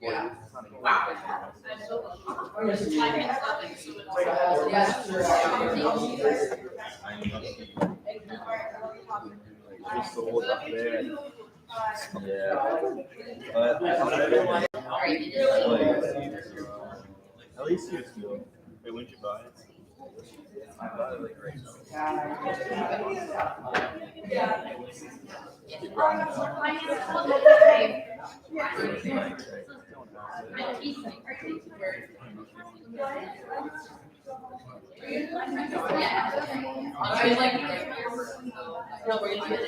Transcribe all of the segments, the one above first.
Yeah. Wow. Sold up there. Yeah. At least you still. Wait, when did you buy it? I bought it like right now. I like no, we're gonna do it.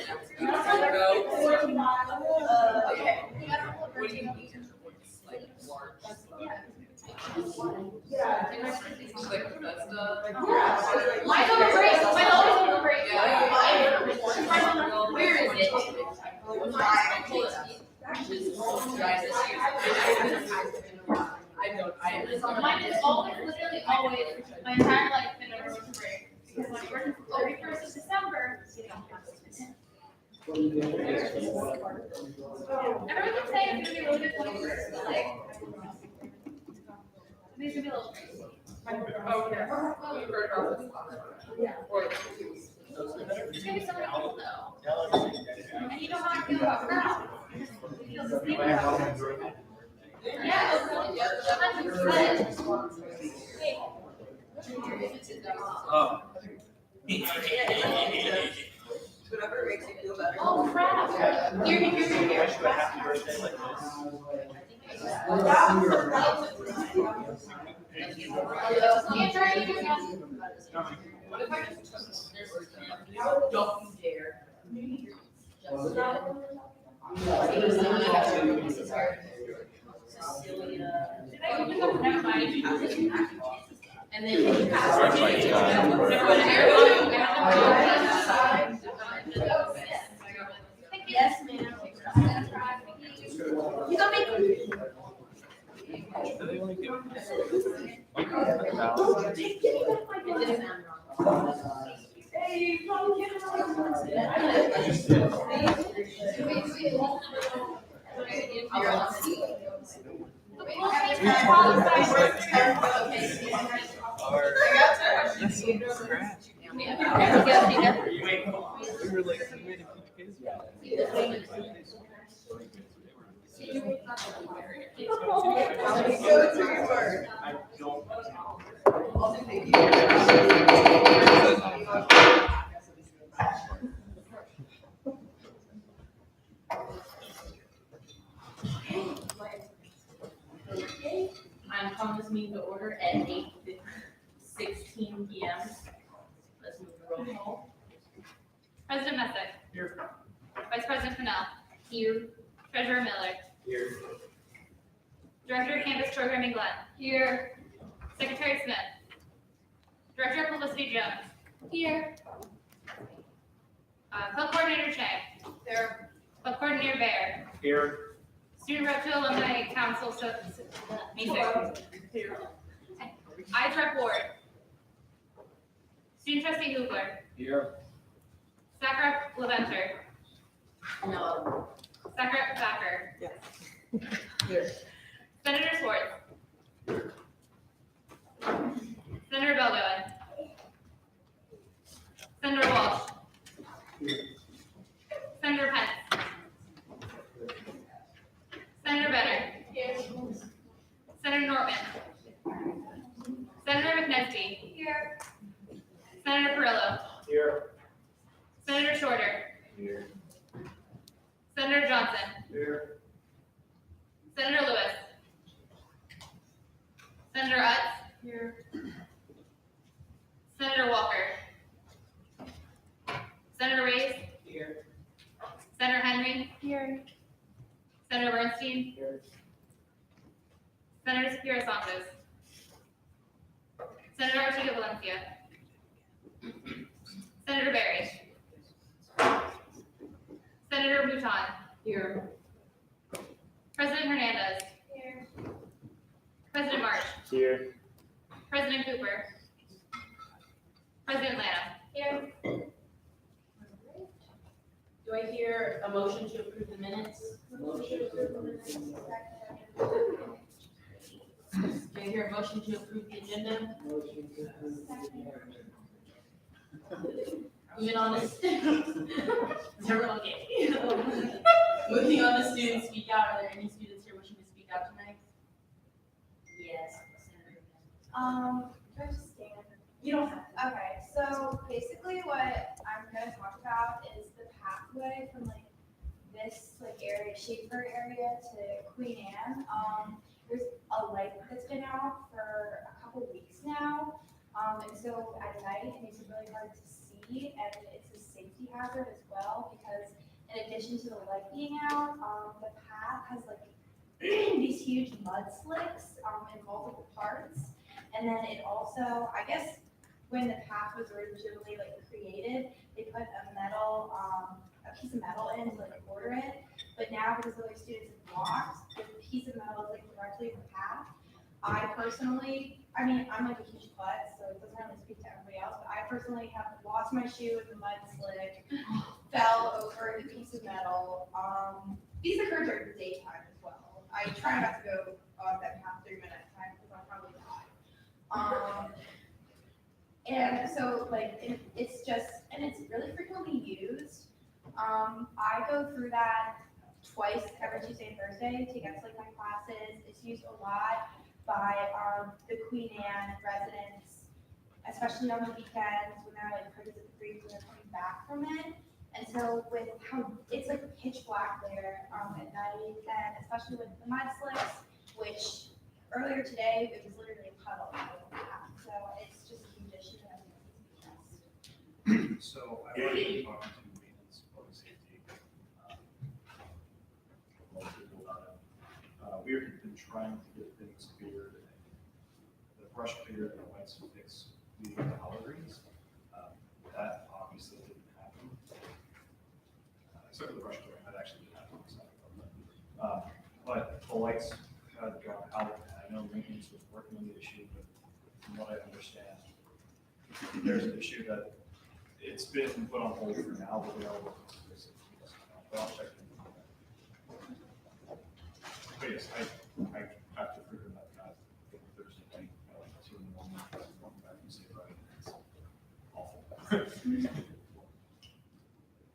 Okay. What do you need? Like large. Mine's over break. Mine's always over break. Where is it? Mine is always, literally always, my entire life been over winter break. Because when I work until 31st of December, everyone can say it's gonna be really good 21st, but like, these are gonna be a little crazy. Oh, yeah. It's gonna be so many people though. And you know how I feel about crowd. Yeah, it was really good. 100%. Oh. Whatever makes you feel better. Oh crap! Here. I wish you a happy birthday like this. What if I just don't you dare? And then yes, ma'am. You don't make They only give we were like, we made a huge case about I'm calling this meeting to order at 8:16 p.m. Let's move the roll call. President Messick. Here. Vice President Fennell. Here. Treasurer Miller. Here. Director of Campus Programming Glenn. Here. Secretary Smith. Director of Publicity Jones. Here. Club Coordinator Chang. There. Club Coordinator Bear. Here. Student Rep to Alumni Council Meeting. Here. Eyes Rep Ward. Student Trustee Hoover. Here. Staff Rep Leventer. No. Staff Rep Thacker. Yes. Here. Senator Swartz. Senator Belgoin. Senator Walsh. Senator Pence. Senator Benner. Senator Nortman. Senator McNesty. Here. Senator Perillo. Here. Senator Shorter. Here. Senator Johnson. Here. Senator Lewis. Senator Utz. Here. Senator Walker. Senator Reyes. Here. Senator Henry. Here. Senator Bernstein. Here. Senator Shapiro Sanchez. Senator Ortega Valencia. Senator Berry. Senator Bouton. Here. President Hernandez. Here. President March. Here. President Cooper. President Lanham. Here. Do I hear a motion to approve the minutes? Motion to approve the minutes. Do I hear a motion to approve the agenda? Moving on to. Is everyone okay? Moving on to students speak out. Are there any students here wishing to speak out tonight? Yes. Do I just stand? You don't have to. Okay, so basically what I'm gonna talk about is the pathway from like this like area, Schaefer area to Queen Anne. There's a light that's been out for a couple weeks now. And so at night it makes it really hard to see, and it's a safety hazard as well because in addition to the light being out, the path has like these huge mud slicks in multiple parts. And then it also, I guess, when the path was originally like created, they put a piece of metal in to like border it. But now because other students have walked, the piece of metal is like directly in the path. I personally, I mean, I'm like a huge klutz, so it doesn't really speak to everybody else, but I personally have lost my shoe with the mud slick, fell over the piece of metal. These occur during the daytime as well. I try not to go on that path during the nighttime because I'll probably die. And so like it's really frequently used. I go through that twice every Tuesday and Thursday to get to like my classes. It's used a lot by the Queen Anne residents, especially on the weekends when they're like pretty free when they're coming back from it. And so with how it's like pitch black there at night, and especially with the mud slicks, which earlier today it was literally a puddle. So it's just a huge issue that needs to be addressed. So I want to be talking to maintenance, public safety. Most people about it. We've been trying to get things cleared, and the brush cleared and the lights fixed leading to olive greens. That obviously didn't happen. Except for the brush clearing, that actually didn't happen. But the lights had gone out, and I know maintenance was working on the issue, but from what I understand, there's an issue that it's been put on hold for now, but we are working on this. But I'll check in. But yes, I have to figure that out Thursday night, 2 in the morning, come back and say, right, it's awful.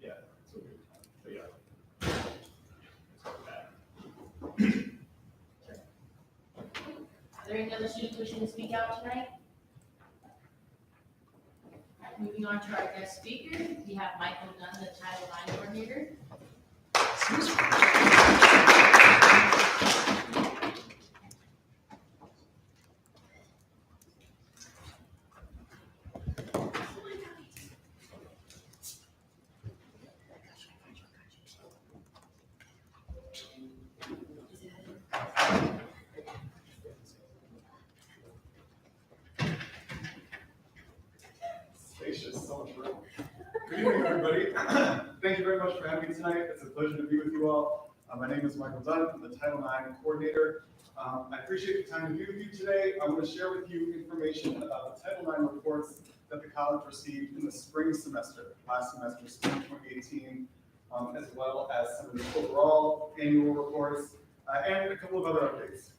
Yeah, it's a weird time, but yeah. It's not bad. Are there any other students wishing to speak out tonight? Moving on to our guest speaker, we have Michael Dunn, the Title IX coordinator. Spacious, so much room. Good evening, everybody. Thank you very much for having me tonight. It's a pleasure to be with you all. My name is Michael Dunn, I'm the Title IX coordinator. I appreciate the time to be with you today. I want to share with you information about the Title IX reports that the college received in the spring semester, last semester, spring 2018, as well as some of the overall annual reports and a couple of other updates.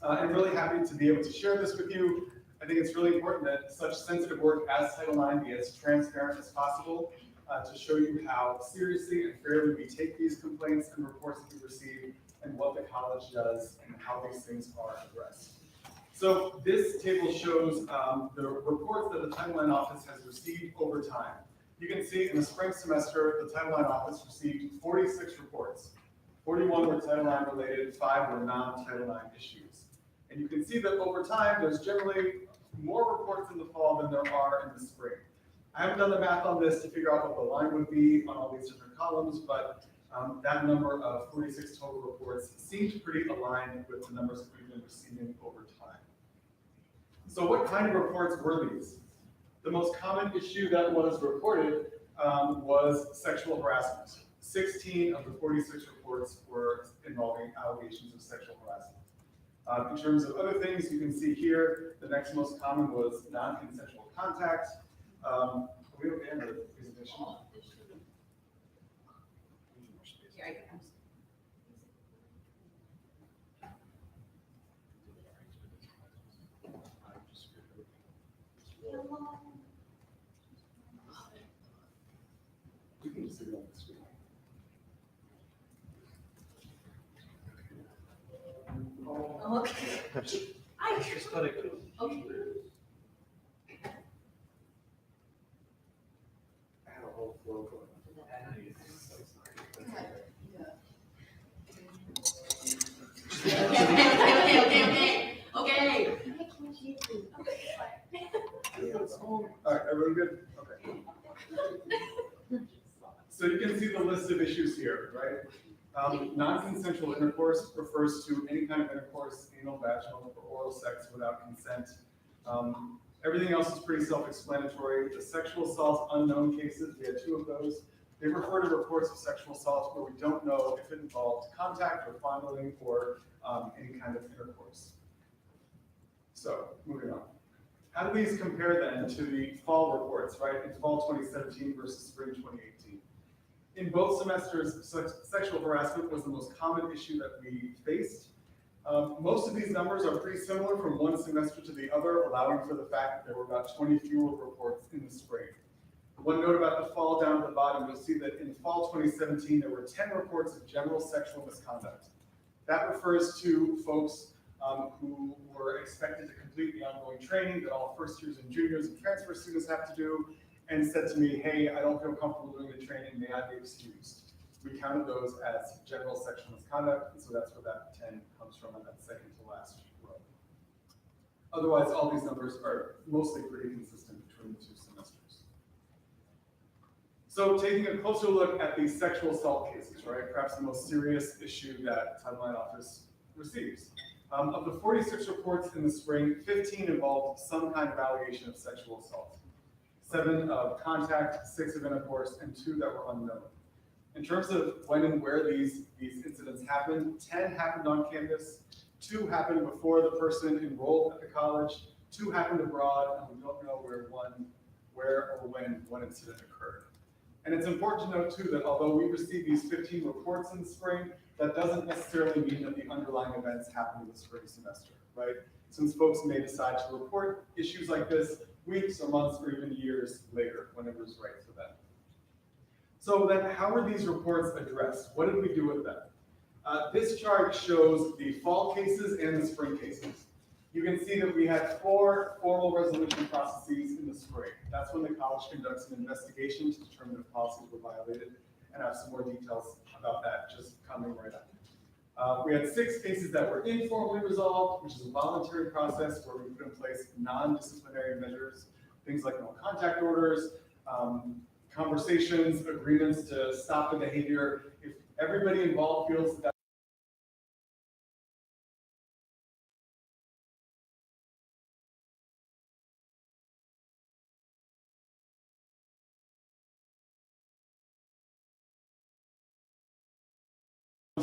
I'm really happy to be able to share this with you. I think it's really important that such sensitive work as Title IX be as transparent as possible to show you how seriously and fairly we take these complaints and reports that we receive and what the college does and how these things are addressed. So this table shows the reports that the Title IX office has received over time. You can see in the spring semester, the Title IX office received 46 reports. 41 were Title IX related, 5 were non-Title IX issues. And you can see that over time, there's generally more reports in the fall than there are in the spring. I haven't done the math on this to figure out what the line would be on all these different columns, but that number of 46 total reports seems pretty aligned with the numbers that we've been receiving over time. So what kind of reports were these? The most common issue that was reported was sexual harassment. 16 of the 46 reports were involving allegations of sexual harassment. In terms of other things, you can see here, the next most common was non-consensual contact. Are we okay in the presentation? Okay. Just let it go. Okay. I have a whole flow going. Okay. All right, everyone good? Okay. So you can see the list of issues here, right? Non-consensual intercourse refers to any kind of intercourse, anal, vaginal, or oral sex without consent. Everything else is pretty self-explanatory. The sexual assault unknown cases, we had 2 of those. They refer to reports of sexual assault where we don't know if it involved contact or fondling or any kind of intercourse. So, moving on. How do these compare then to the fall reports, right? In fall 2017 versus spring 2018. In both semesters, sexual harassment was the most common issue that we faced. Most of these numbers are pretty similar from one semester to the other, allowing for the fact that there were about 20 fewer reports in the spring. One note about the fall down at the bottom, you'll see that in fall 2017, there were 10 reports of general sexual misconduct. That refers to folks who were expected to complete the ongoing training that all first years and juniors and transfer students have to do, and said to me, hey, I don't feel comfortable doing the training, may I be excused? We counted those as general sexual misconduct, and so that's where that 10 comes from on that second to last row. Otherwise, all these numbers are mostly pretty consistent between the 2 semesters. So taking a closer look at these sexual assault cases, right? Perhaps the most serious issue that Title IX office receives. Of the 46 reports in the spring, 15 involved some kind of allegation of sexual assault. 7 of contact, 6 of intercourse, and 2 that were unknown. In terms of when and where these incidents happened, 10 happened on campus, 2 happened before the person enrolled at the college, 2 happened abroad, and we don't know where or when one incident occurred. And it's important to note too that although we received these 15 reports in the spring, that doesn't necessarily mean that the underlying events happened in the spring semester, right? Since folks may decide to report issues like this weeks or months or even years later, whenever it's right for them. So then how were these reports addressed? What did we do with them? This chart shows the fall cases and the spring cases. You can see that we had 4 formal resolution processes in the spring. That's when the college conducts an investigation to determine if policies were violated, and I have some more details about that just coming right up. We had 6 cases that were informally resolved, which is a voluntary process where we put in place non-disciplinary measures, things like no contact orders, conversations, agreements to stop the behavior. If everybody involved feels that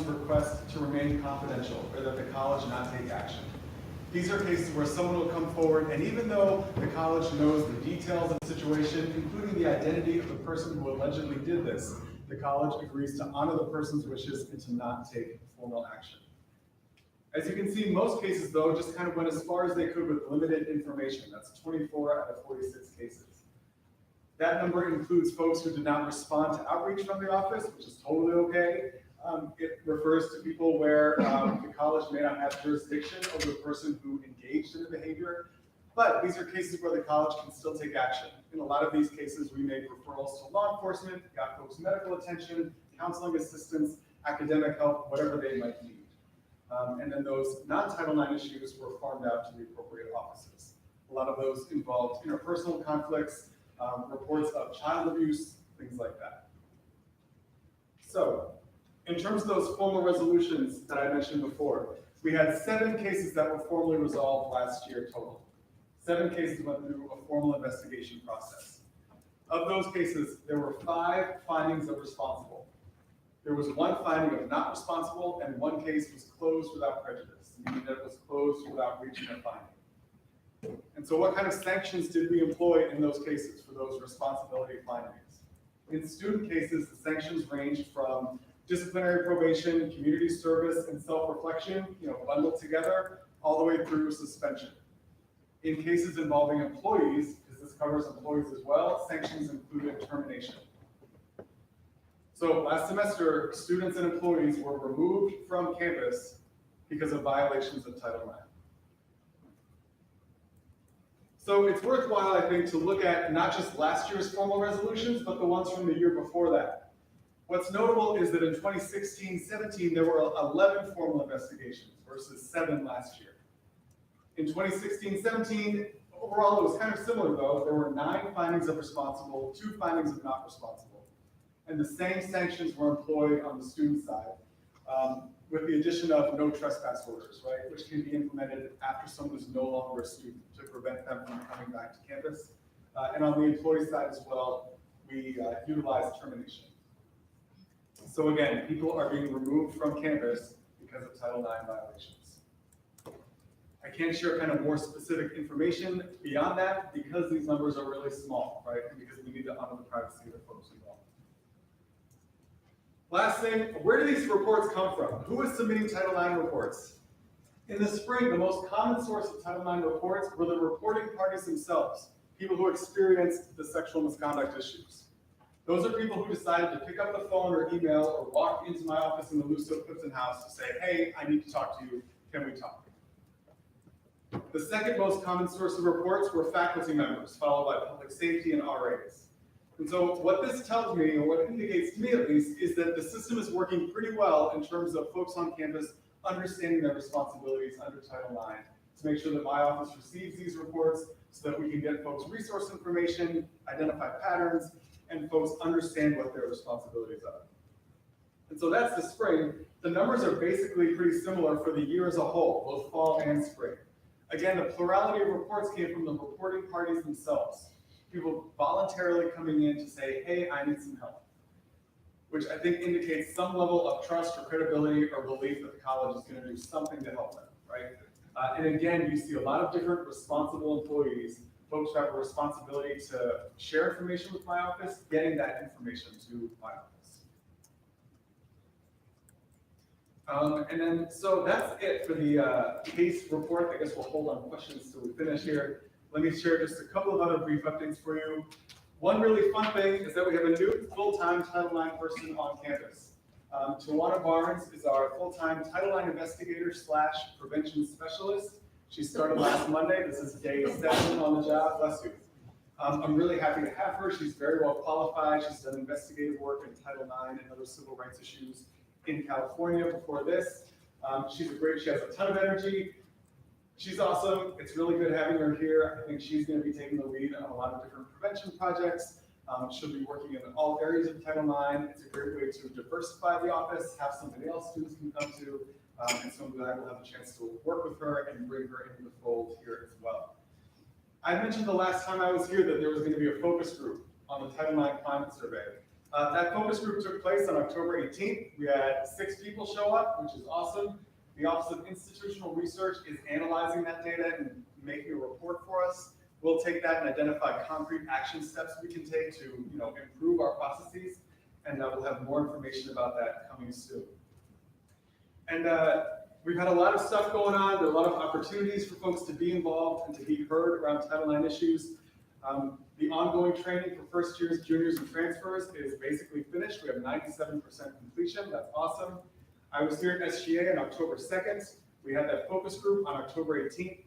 request to remain confidential or that the college not take action. These are cases where someone will come forward, and even though the college knows the details of the situation, including the identity of the person who allegedly did this, the college agrees to honor the person's wishes and to not take formal action. As you can see, most cases, though, just kind of went as far as they could with limited information. That's 24 out of 46 cases. That number includes folks who did not respond to outreach from the office, which is totally okay. It refers to people where the college may not have jurisdiction over the person who engaged in the behavior, but these are cases where the college can still take action. In a lot of these cases, we made referrals to law enforcement, got folks medical attention, counseling assistance, academic help, whatever they might need. And then those non-Title IX issues were farmed out to the appropriate offices. A lot of those involved interpersonal conflicts, reports of child abuse, things like that. So, in terms of those formal resolutions that I mentioned before, we had 7 cases that were formally resolved last year total. 7 cases went through a formal investigation process. Of those cases, there were 5 findings of responsible. There was 1 finding of not responsible, and 1 case was closed without prejudice, meaning that it was closed without reaching a finding. And so what kind of sanctions did we employ in those cases for those responsibility findings? In student cases, the sanctions ranged from disciplinary probation, community service, and self-reflection, bundled together, all the way through suspension. In cases involving employees, because this covers employees as well, sanctions included termination. So last semester, students and employees were removed from campus because of violations of Title IX. So it's worthwhile, I think, to look at not just last year's formal resolutions, but the ones from the year before that. What's notable is that in 2016-17, there were 11 formal investigations versus 7 last year. In 2016-17, overall, it was kind of similar though. There were 9 findings of responsible, 2 findings of not responsible. And the same sanctions were employed on the student side, with the addition of no trespass orders, right, which can be implemented after someone is no longer a student to prevent them from coming back to campus. And on the employee side as well, we utilize termination. So again, people are being removed from campus because of Title IX violations. I can't share kind of more specific information beyond that because these numbers are really small, right? And because we need to honor the privacy of the folks involved. Last thing, where do these reports come from? Who is submitting Title IX reports? In the spring, the most common source of Title IX reports were the reporting parties themselves, people who experienced the sexual misconduct issues. Those are people who decided to pick up the phone or email or walk into my office in the Luso-Clifton house to say, hey, I need to talk to you, can we talk? The second most common source of reports were faculty members, followed by public safety and RAs. And so what this tells me, or what it indicates to me at least, is that the system is working pretty well in terms of folks on campus understanding their responsibilities under Title IX to make sure that my office receives these reports so that we can get folks resource information, identify patterns, and folks understand what their responsibilities are. And so that's the spring. The numbers are basically pretty similar for the year as a whole, both fall and spring. Again, the plurality of reports came from the reporting parties themselves. People voluntarily coming in to say, hey, I need some help, which I think indicates some level of trust or credibility or belief that the college is going to do something to help them, right? And again, you see a lot of different responsible employees, folks who have a responsibility to share information with my office, getting that information to my office. And then, so that's it for the case report. I guess we'll hold on questions till we finish here. Let me share just a couple of other brief updates for you. One really fun thing is that we have a new full-time Title IX person on campus. Tawana Barnes is our full-time Title IX investigator / prevention specialist. She started last Monday. This is day 7 on the job. Bless you. I'm really happy to have her. She's very well qualified. She's done investigative work in Title IX and other civil rights issues in California before this. She has a ton of energy. She's awesome. It's really good having her here. I think she's going to be taking the lead on a lot of different prevention projects. She'll be working in all areas of Title IX. It's a great way to diversify the office, have somebody else students can come to, and so I'm glad we'll have a chance to work with her and bring her into the fold here as well. I mentioned the last time I was here that there was going to be a focus group on the Title IX climate survey. That focus group took place on October 18th. We had 6 people show up, which is awesome. The Office of Institutional Research is analyzing that data and making a report for us. We'll take that and identify concrete action steps we can take to, improve our processes, and we'll have more information about that coming soon. And we've had a lot of stuff going on. There are a lot of opportunities for folks to be involved and to be heard around Title IX issues. The ongoing training for first years, juniors, and transfers is basically finished. We have 97% completion. That's awesome. I was here at SGA on October 2nd. We had that focus group on October 18th.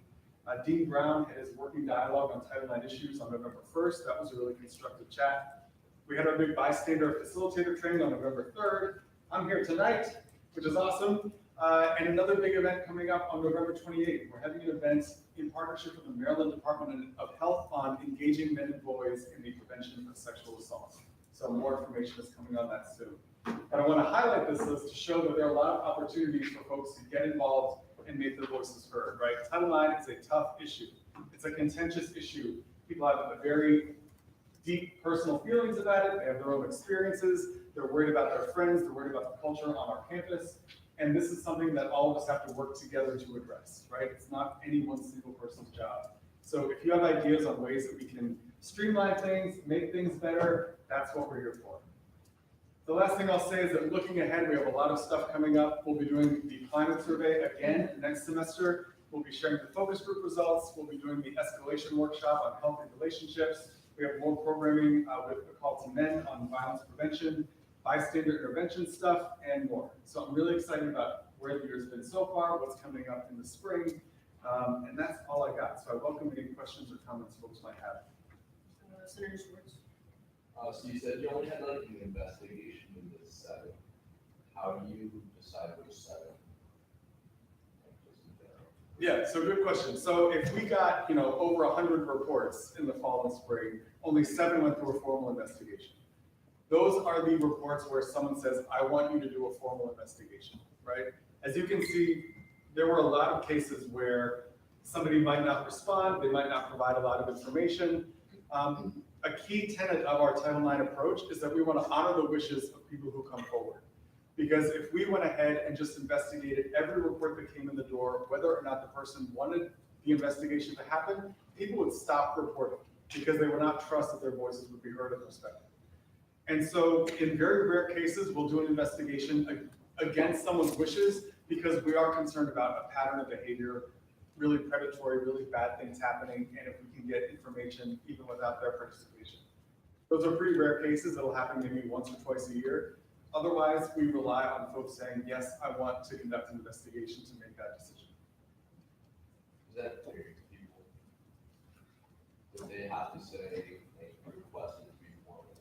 Dean Brown had his working dialogue on Title IX issues on November 1st. That was a really constructive chat. We had our big bystander facilitator training on November 3rd. I'm here tonight, which is awesome. And another big event coming up on November 28th. We're having an event in partnership with the Maryland Department of Health on engaging men and boys in the prevention of sexual assault. So more information is coming on that soon. And I want to highlight this list to show that there are a lot of opportunities for folks to get involved and make their voices heard, right? Title IX is a tough issue. It's a contentious issue. People have a very deep personal feelings about it. They have their own experiences. They're worried about their friends. They're worried about the culture on our campus. And this is something that all of us have to work together to address, right? It's not any one single person's job. So if you have ideas on ways that we can streamline things, make things better, that's what we're here for. The last thing I'll say is that looking ahead, we have a lot of stuff coming up. We'll be doing the climate survey again next semester. We'll be sharing the focus group results. We'll be doing the escalation workshop on healthy relationships. We have more programming with the Call to Men on violence prevention. bystander intervention stuff, and more. So I'm really excited about where the year's been so far, what's coming up in the spring, and that's all I got. So I welcome any questions or comments folks might have. Senator Schwartz. So you said you only had like an investigation in this setting. How do you decide which setting? Like, just in general? Yeah, so good question. So if we got, over 100 reports in the fall and spring, only 7 went through a formal investigation. Those are the reports where someone says, I want you to do a formal investigation, right? As you can see, there were a lot of cases where somebody might not respond, they might not provide a lot of information. A key tenet of our Title IX approach is that we want to honor the wishes of people who come forward. Because if we went ahead and just investigated every report that came in the door, whether or not the person wanted the investigation to happen, people would stop reporting because they would not trust that their voices would be heard and respected. And so in very rare cases, we'll do an investigation against someone's wishes because we are concerned about a pattern of behavior, really predatory, really bad things happening, and if we can get information even without their participation. Those are pretty rare cases that'll happen maybe once or twice a year. Otherwise, we rely on folks saying, yes, I want to conduct an investigation to make that decision. Is that clear to people? Do they have to say, hey, requested to be formally?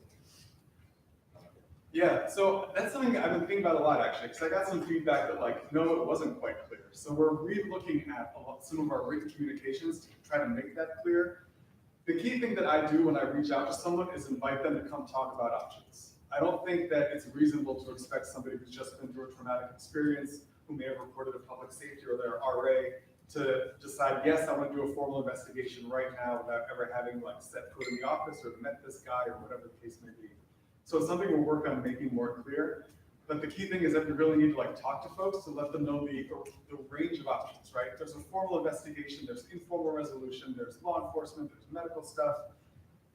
Yeah, so that's something I've been thinking about a lot actually, because I got some feedback that no, it wasn't quite clear. So we're re-looking at some of our written communications to try to make that clear. The key thing that I do when I reach out to someone is invite them to come talk about options. I don't think that it's reasonable to expect somebody who's just been through a traumatic experience, who may have reported a public safety or their RA, to decide, yes, I want to do a formal investigation right now without ever having set foot in the office or met this guy or whatever the case may be. So it's something we'll work on making more clear. But the key thing is that we really need to talk to folks to let them know the range of options, right? There's a formal investigation, there's informal resolution, there's law enforcement, there's medical stuff.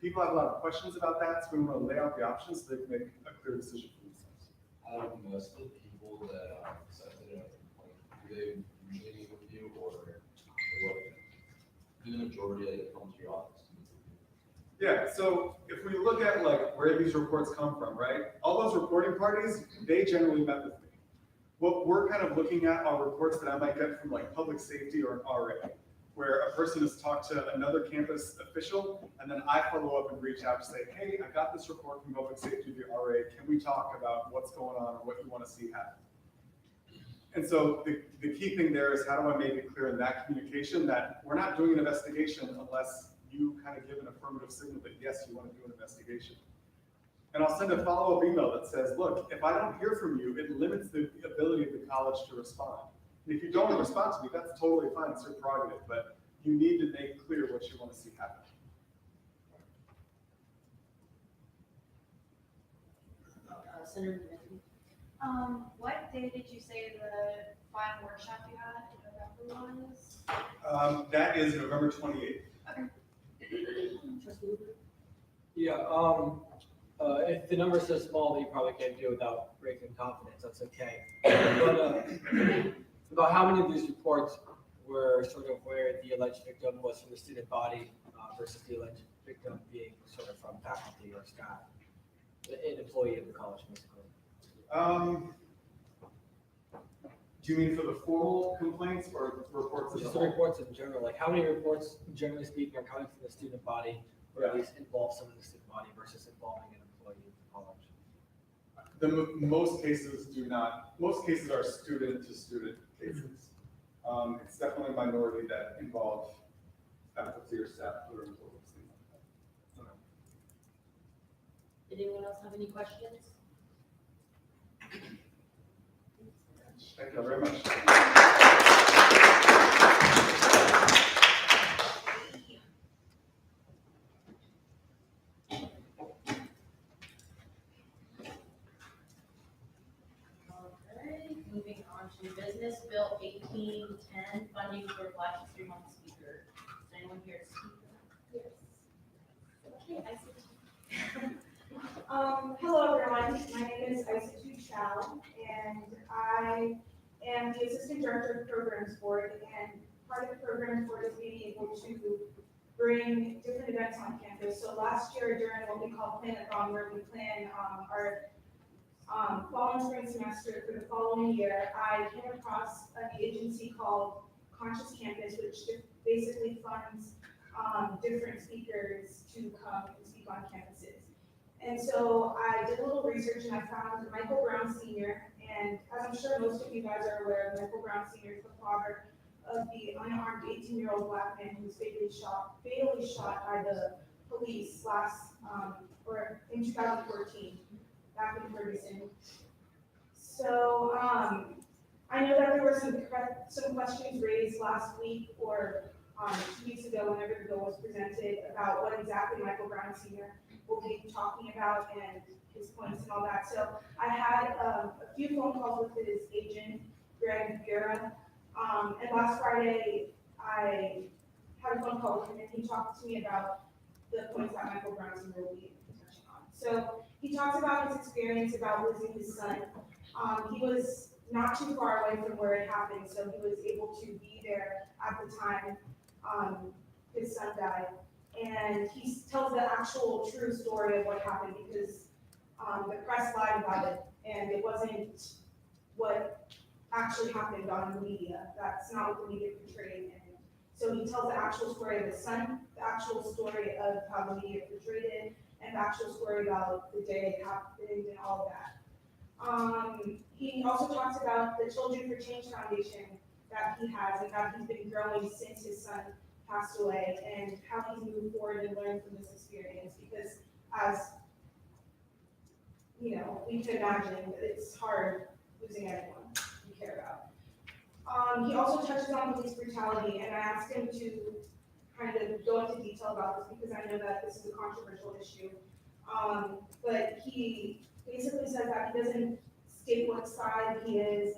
People have a lot of questions about that, so we want to lay out the options so they can make a clear decision for themselves. Most of the people that sent in a complaint, do they usually meet with you, or do the majority of it come to your office? Yeah, so if we look at where these reports come from, right? All those reporting parties, they generally met with me. What we're kind of looking at are reports that I might get from public safety or an RA, where a person has talked to another campus official, and then I follow up and reach out to say, hey, I got this report from public safety or the RA, can we talk about what's going on or what you want to see happen? And so the key thing there is how do I make it clear in that communication that we're not doing an investigation unless you kind of give an affirmative signal that yes, you want to do an investigation. And I'll send a follow-up email that says, look, if I don't hear from you, it limits the ability of the college to respond. And if you don't respond to me, that's totally fine, it's your prerogative, but you need to make clear what you want to see happen. Senator Matthew. What day did you say the final workshop you had in November was? That is November 28th. Trustee Hooper. Yeah, if the number is so small that you probably can't do it without breaking confidence, that's okay. But about how many of these reports were sort of where the alleged victim was from the student body versus the alleged victim being sort of from faculty or staff, an employee of the college, basically? Do you mean for the formal complaints or reports as a Just the whole? reports in general, like how many reports, generally speaking, are coming from the student body, or at least involve someone in the student body versus involving an employee of the college? Most cases do not. Most cases are student-to-student cases. It's definitely a minority that involve faculty or staff or employees. Things like that. Did anyone else have any questions? Thank you very much. Alright, moving on to business bill 1810, funding for Black History Month speaker. Is anyone here to speak? Okay, ICT. Hello everyone, my name is ICT Chow, and I am the Assistant Director of Programs Board, and part of the Programs Board is being able to bring different events on campus. So last year during what we call Plan-a-thon, where we plan our following spring semester for the following year, I came across an agency called Conscious Campus, which basically funds different speakers to come and speak on campuses. And so I did a little research and I found Michael Brown Sr. And as I'm sure most of you guys are aware, Michael Brown Sr. is the father of the unarmed 18-year-old black man who was fatally shot by the police or in 2014, back in Ferguson. So I know that there were some questions raised last week or 2 weeks ago whenever the bill was presented about what exactly Michael Brown Sr. will be talking about and his points and all that. So I had a few phone calls with his agent, Greg Vera, and last Friday I had a phone call with him and he talked to me about the points that Michael Brown Sr. will be touching on. So he talks about his experience about losing his son. He was not too far away from where it happened, so he was able to be there at the time his son died. And he tells the actual true story of what happened because the press lied about it, and it wasn't what actually happened on the media. That's not what the media portrayed. And so he tells the actual story of his son, the actual story of how the media portrayed it, and the actual story about the day it happened and all of that. He also talks about the Children for Change Foundation that he has and that he's been growing since his son passed away and how he's moved forward and learned from this experience because as you know, we can imagine it's hard losing anyone you care about. He also touches on police brutality and I asked him to kind of go into detail about this because I know that this is a controversial issue. But he basically says that he doesn't state what side he is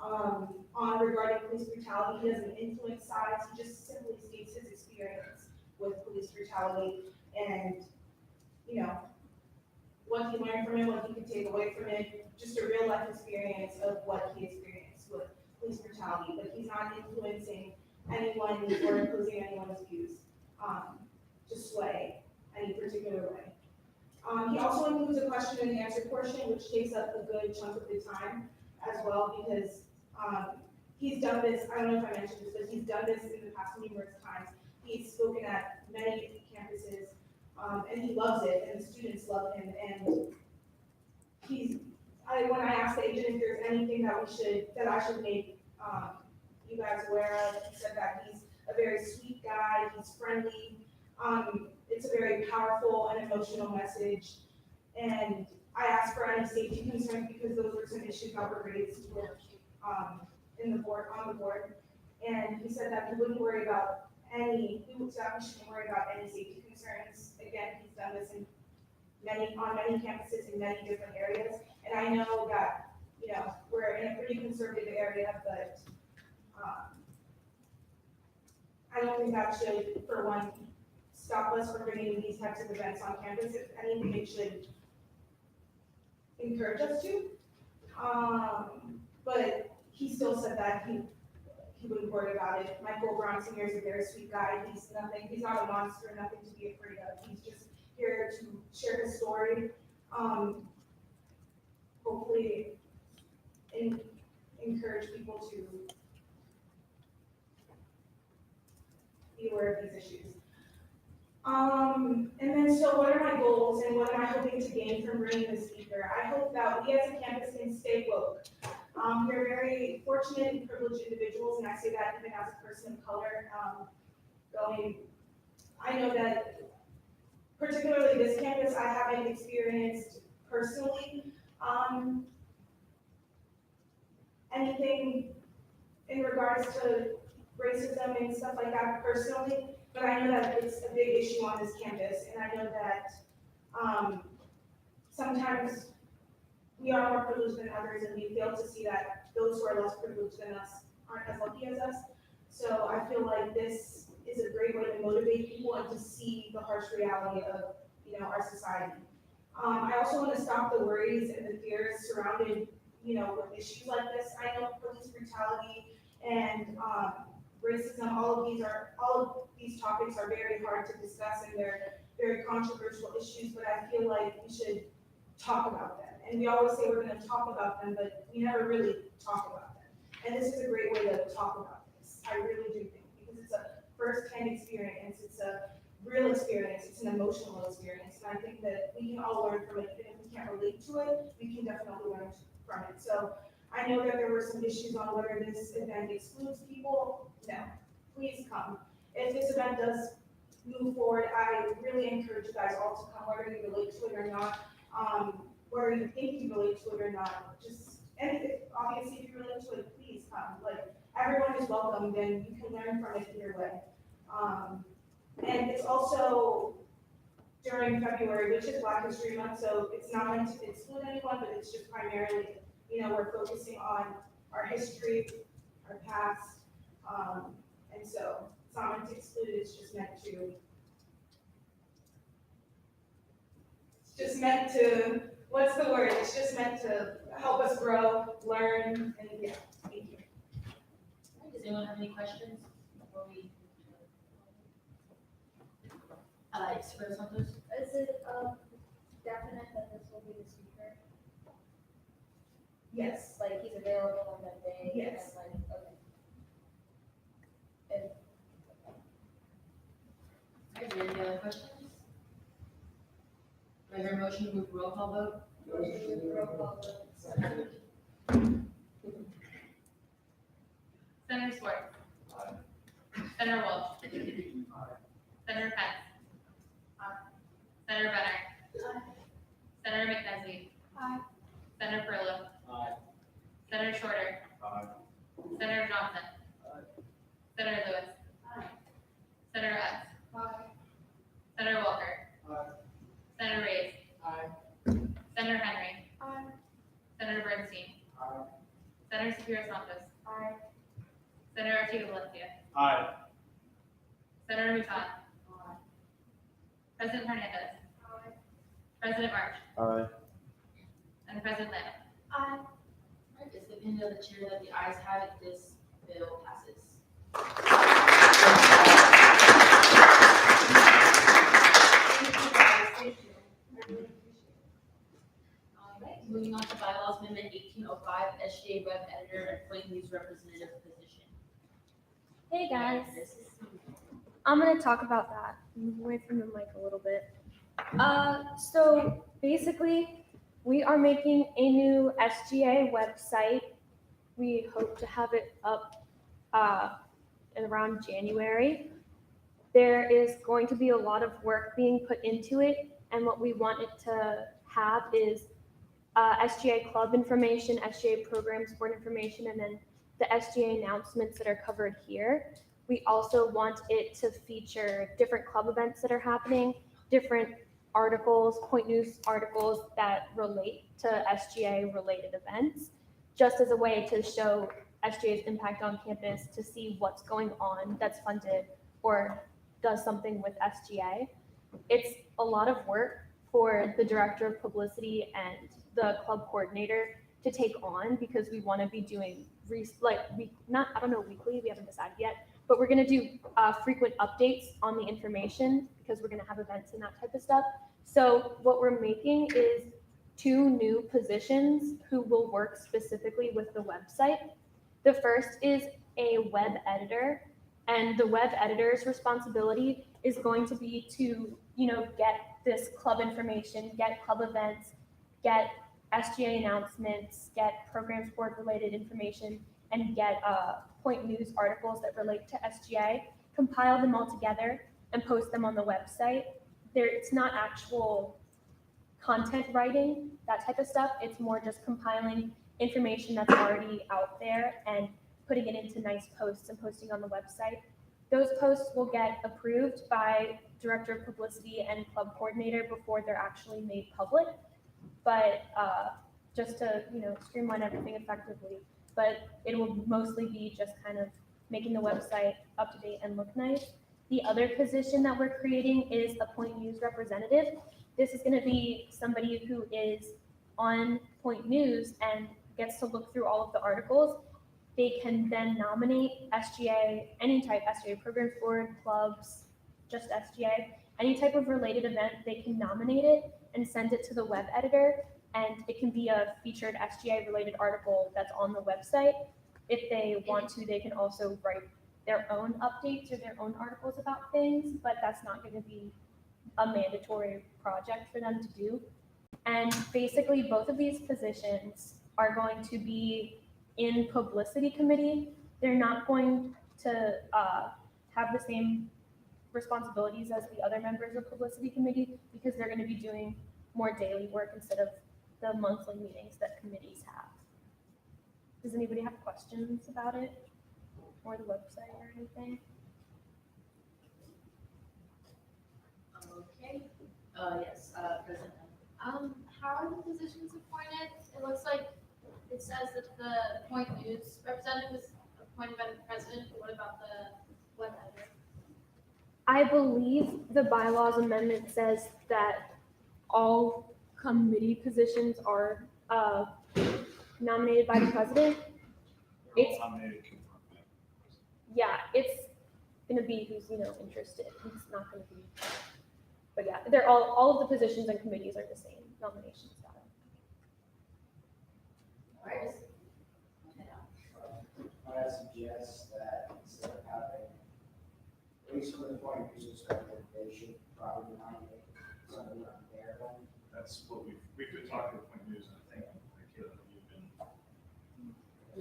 on regarding police brutality. He doesn't influence sides. He just simply states his experience with police brutality and, you know, what he learned from it, what he could take away from it, just a real life experience of what he experienced with police brutality. But he's not influencing anyone or imposing anyone's views to sway any particular way. He also includes a question and answer portion, which takes up a good chunk of the time as well, because he's done this, I don't know if I mentioned this, but he's done this in the past numerous times. He's spoken at many campuses, and he loves it, and the students love him, and when I asked the agent if there's anything that I should make you guys aware of, he said that he's a very sweet guy, he's friendly, it's a very powerful and emotional message. And I asked for any safety concerns because those were some issues that were raised with, on the board. And he said that we shouldn't worry about any safety concerns. Again, he's done this on many campuses in many different areas. And I know that, you know, we're in a pretty conservative area, but I don't think that should, for one, stop us from bringing these types of events on campus. If anything, it should encourage us to. But he still said that he wouldn't worry about it. Michael Brown Sr. is a very sweet guy. He's not a monster, nothing to be afraid of. He's just here to share his story. Hopefully encourage people to be aware of these issues. And then, so what are my goals and what am I hoping to gain from bringing the speaker? I hope that we as a campus can stay woke. We're very fortunate and privileged individuals, and I say that even as a person of color. I know that particularly this campus, I haven't experienced personally anything in regards to racism and stuff like that personally. But I know that it's a big issue on this campus, and I know that sometimes we are more privileged than others, and we fail to see that those who are less privileged than us aren't as lucky as us. So I feel like this is a great way to motivate people and to see the harsh reality of, you know, our society. I also want to stop the worries and the fears surrounded, you know, with issues like this. I know police brutality and racism, all of these topics are very hard to discuss and they're very controversial issues, but I feel like we should talk about them And we always say we're gonna talk about them, but we never really talk about them. And this is a great way to talk about this. I really do think, because it's a first-hand experience, it's a real experience, it's an emotional experience. And I think that we can all learn from it. Even if we can't relate to it, we can definitely learn from it. So I know that there were some issues on whether this event excludes people. No, please come. If this event does move forward, I really encourage you guys all to come, whether you relate to it or not, whether you think you relate to it or not. Just, and if, obviously, if you relate to it, please come. Like, everyone is welcome, then you can learn from it either way. And it's also during February, which is Black History Month, so it's not meant to exclude anyone, but it's just primarily, we're focusing on our history, our past, and so it's not meant to exclude, it's just meant to, what's the word? It's just meant to help us grow, learn, and yeah, thank you. Does anyone have any questions before we? Supervisor Santos? Is it definite that this will be the speaker? Yes. Like he's available on that day? Yes. And like, okay. Is there any other questions? Do I hear a motion to move roll call vote? Motion to roll call vote. Senator Schwartz. Aye. Senator Wolf. Senator Pence. Senator Benner. Senator McKenzie. Aye. Senator Furlow. Aye. Senator Shorter. Aye. Senator Johnson. Senator Lewis. Aye. Senator Epps. Aye. Senator Walker. Aye. Senator Reyes. Aye. Senator Henry. Aye. Senator Bernstein. Aye. Senator Shapiro Santos. Aye. Senator Artigo Valencia. Aye. Senator Mouton. President Hernandez. Aye. President March. Aye. And President Lamb. Aye. Alright, it's the opinion of the chair that the ayes have it, this bill passes. Thank you guys, thank you. I really appreciate it. Alright, moving on to bylaws amendment 1805, SGA web editor and point news representative position. Hey guys, This is- I'm gonna talk about that. Move away from the mic a little bit. So basically, we are making a new SGA website. We hope to have it up in around January. There is going to be a lot of work being put into it, and what we want it to have is SGA club information, SGA programs board information, and then the SGA announcements that are covered here. We also want it to feature different club events that are happening, different articles, point news articles that relate to SGA related events, just as a way to show SGA's impact on campus, to see what's going on that's funded or does something with SGA. It's a lot of work for the director of publicity and the club coordinator to take on, because we want to be doing weekly, we haven't decided yet, but we're going to do frequent updates on the information, because we're going to have events and that type of stuff. So what we're making is 2 new positions who will work specifically with the website. The first is a web editor, and the web editor's responsibility is going to be to, get this club information, get club events, get SGA announcements, get programs board related information, and get point news articles that relate to SGA, compile them all together and post them on the website. It's not actual content writing, that type of stuff. It's more just compiling information that's already out there and putting it into nice posts and posting on the website. Those posts will get approved by director of publicity and club coordinator before they're actually made public. But just to streamline everything effectively. But it will mostly be just kind of making the website up to date and look nice. The other position that we're creating is a point news representative. This is going to be somebody who is on Point News and gets to look through all of the articles. They can then nominate SGA, any type, SGA programs board, clubs, just SGA, any type of related event, they can nominate it and send it to the web editor. and it can be a featured SGA related article that's on the website. If they want to, they can also write their own updates or their own articles about things, but that's not going to be a mandatory project for them to do. And basically, both of these positions are going to be in publicity committee. They're not going to have the same responsibilities as the other members of publicity committee because they're going to be doing more daily work instead of the monthly meetings that committees have. Does anybody have questions about it or the website or anything? Okay, yes, President. How are the positions appointed? It looks like it says that the Point News representative is appointed by the president, but what about the web editor? I believe the bylaws amendment says that all committee positions are nominated by the president. It's, Nominated, confirmed by the president. yeah, it's gonna be who's, interested. It's not gonna be, but yeah, they're all of the positions and committees are the same nomination style. Alright. I suggest that instead of having, at least from the point of view of they should probably nominate somebody on their own. That's what we've been talking to Point News, and I think, Caleb,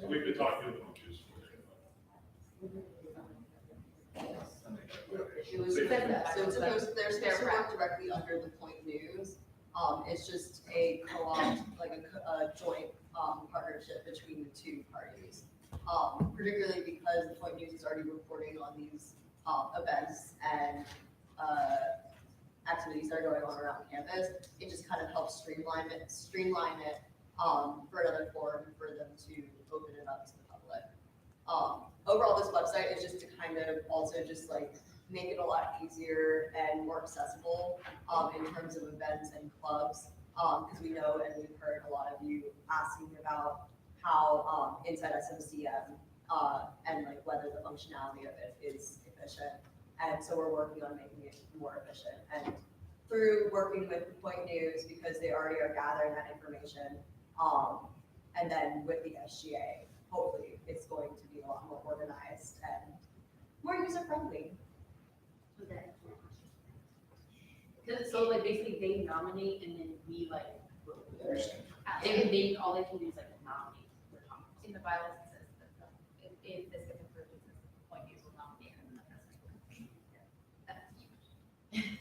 we've been talking to the Point News for It was, so it's supposed, they're supposed to work directly under the Point News. It's just a co-op, like a joint, partnership between the two parties. Particularly because the Point News is already reporting on these, events and, activities that are going on around campus. It just kind of helps streamline it, for another forum for them to open it up to the public. Overall, this website is just to kind of also just like make it a lot easier and more accessible in terms of events and clubs. Because we know and we've heard a lot of you asking about how inside SMCM and like whether the functionality of it is efficient. And so we're working on making it more efficient. And through working with the Point News, because they already are gathering that information, and then with the SGA, hopefully it's going to be a lot more organized and more user-friendly. Okay. So like basically they nominate and then we like vote. They all they can do is like nominate. In the bylaws, it says that if this gets approved, it says the Point News will nominate and then the president. That's huge.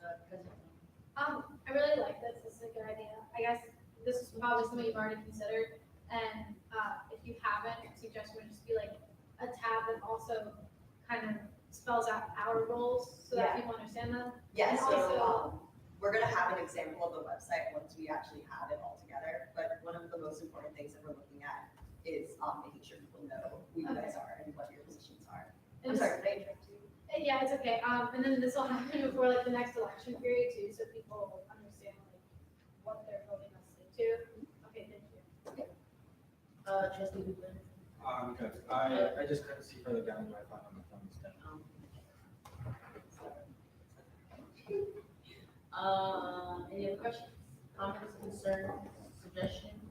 President. I really like this. This is a good idea. I guess this is probably something you've already considered. And if you haven't, a suggestion would just be like a tab that also kind of spells out our roles so that people understand them. Yeah, And so also- we're gonna have an example of the website once we actually have it all together. But one of the most important things that we're looking at is making sure people know who you guys are and what your positions are. I'm sorry, did I interrupt you? Yeah, it's okay. And then this will happen before like the next election period too, so people understand like what they're voting us into. Okay, thank you. Trustee Hooper. Good. I just couldn't see further down my phone on the phone instead. Any other questions, comments, concerns, suggestions?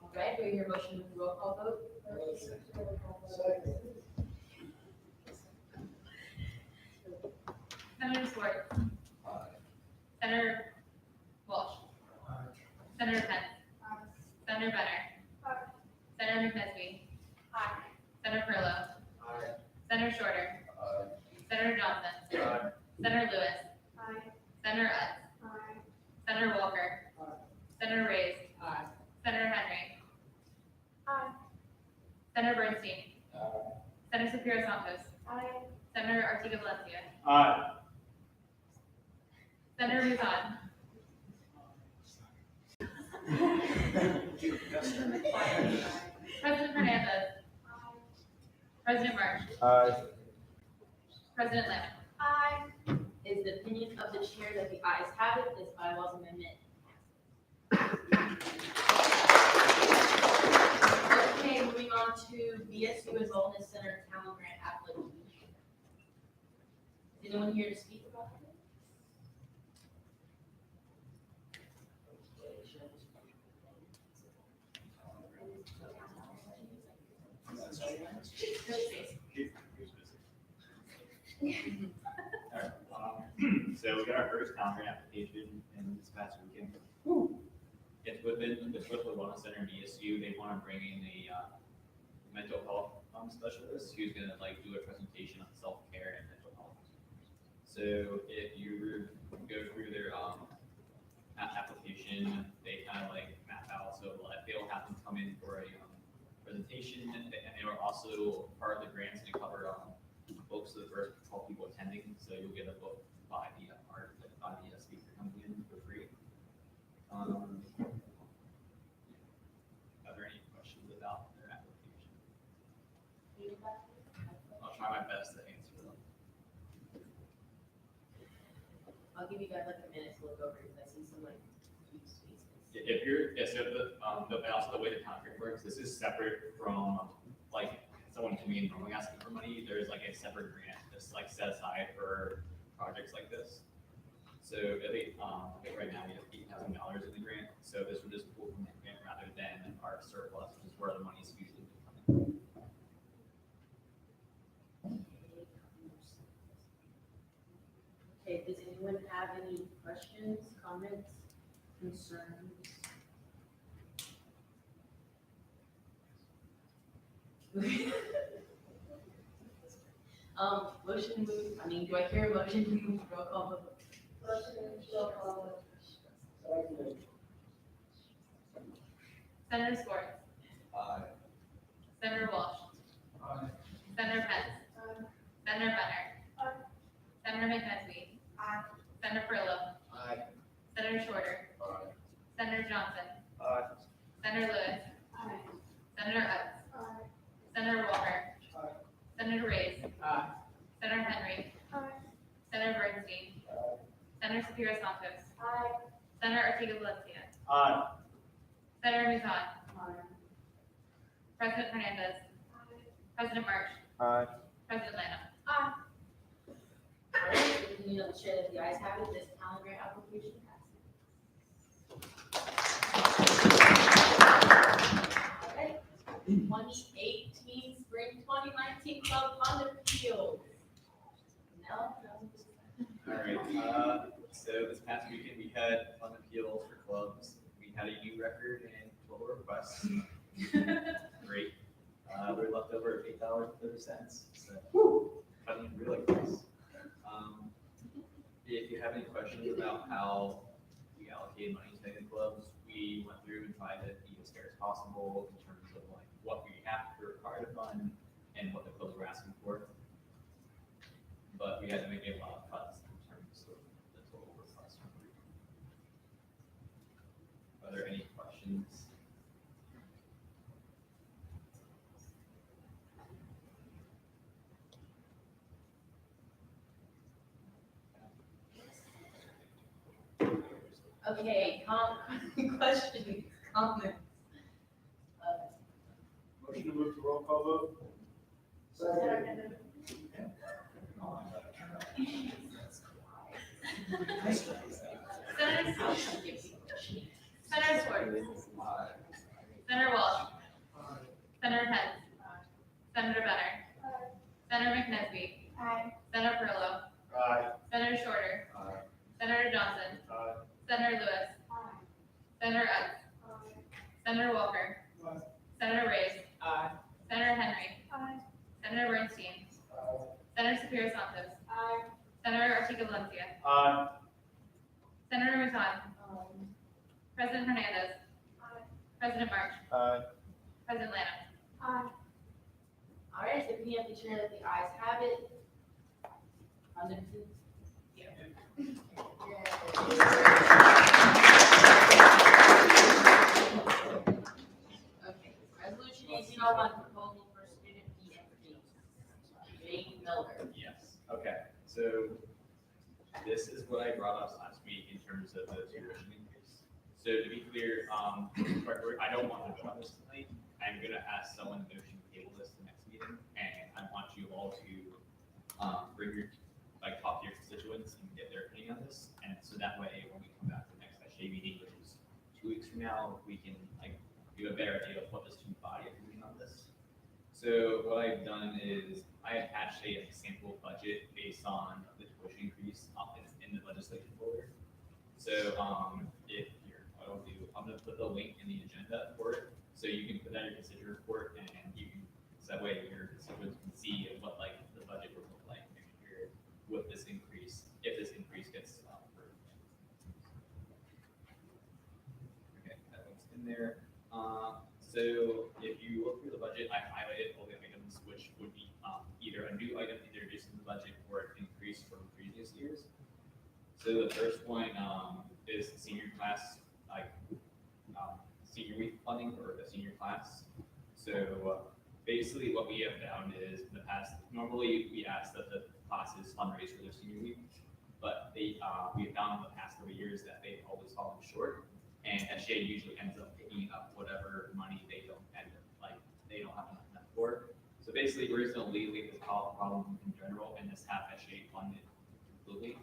All right, do we hear a motion with roll call vote? Senator Swartz. Senator Walsh. Senator Pence. Senator Benner. Senator McNesby. Senator Perillo. Senator Shorter. Senator Johnson. Senator Lewis. Senator Utz. Senator Walker. Senator Reyes. Senator Henry. Senator Bernstein. Senator Shapiro Santos. Senator Artiga Valencia. Aye. Senator Muzan. President Hernandez. President March. President Lamb. Is the opinion of the chair that the ayes have it, this bylaws amendment passes. Okay, moving on to BSU as Wellness Center Talent Grant application. Is anyone here to speak about it? Alright, so we got our first calendar application in this past weekend. It's with the Wellness Center and ESU. They want to bring in a mental health specialist who's going to like do a presentation on self-care and mental health. So if you go through their application, they kind of like map out. So like they'll have them come in for a presentation, and they are also part of the grants to cover books for the first 12 people attending. So you'll get a book by the speaker coming in for free. Are there any questions about their application? I'll try my best to answer them. I'll give you guys like a minute to look over because I see some like huge spaces. If you're, yeah, so and also the way the contract works, this is separate from like someone coming in normally asking for money. There's like a separate grant that's like set aside for projects like this. So I think right now we have $8,000 in the grant. So this would just pull from the grant rather than our surplus, which is where the money is usually coming. Okay, does anyone have any questions, comments, concerns? Motion to move, do I hear a motion to move roll call vote? Senator Swartz. Aye. Senator Walsh. Senator Pence. Senator Benner. Senator McNesby. Senator Furlow. Aye. Senator Shorter. Aye. Senator Johnson. Aye. Senator Lewis. Senator Utz. Senator Walker. Senator Reyes. Senator Henry. Senator Bernstein. Senator Shapiro Santos. Senator Ortega Valencia. Aye. Senator Muzan. President Hernandez. President March. Aye. President Lana. All right, so we need to share that the ayes have it, this talent grant application passes. All right, 2018 Spring 2019 Club Fund Appeal. Now, All right. So this past weekend we had fun appeals for clubs. We had a new record and 12 requests. Great. We're left over at $8.30. So cutting it really close. If you have any questions about how we allocate money to the clubs, we went through and tried to be as fair as possible in terms of like what we have to require to fund and what the clubs were asking for. But we had to make a lot of cuts in terms of the total request. Are there any questions? okay, questions, comments. Motion to move to roll call vote? Senator Swartz. Senator Walsh. Senator Pence. Senator Benner. Senator McNesby. Senator Furlow. Aye. Senator Shorter. Senator Johnson. Senator Lewis. Senator Utz. Senator Walker. Senator Reyes. Senator Henry. Senator Bernstein. Senator Shapiro Santos. Senator Ortega Valencia. Aye. Senator Muzan. President Hernandez. President March. Aye. President Lana. All right, so we have to share that the ayes have it. Okay, resolution 1801, proposal for student fee increase. Jane Miller. Yes. Okay. So this is what I brought up last week in terms of the tuition increase. So to be clear, I don't want to vote on this tonight. I'm going to ask someone to motion to table this the next meeting, and I want you all to bring your talk to your constituents and get their opinion on this. And so that way, when we come back to the next SGA meeting, which is 2 weeks from now, we can do a better idea of what the student body is doing on this. So what I've done is I attached a sample budget based on the tuition increase up in the legislation folder. So if you're, I'm gonna put the link in the agenda for it, so you can put that in your constituent report, and you can, so that way your constituents can see what like the budget would look like next year with this increase, if this increase gets approved. Okay, that one's in there. So if you look through the budget, I highlighted all the items which would be either a new item introduced in the budget or an increase from previous years. So the first one is senior class, like senior week funding for the senior class. So basically what we have found is in the past, normally we ask that the classes fundraise for their senior week, but we have found in the past 3 years that they've always fallen short. And SGA usually ends up picking up whatever money they don't they don't have enough for. So basically, we're just going to alleviate this problem in general and just have SGA funded completely,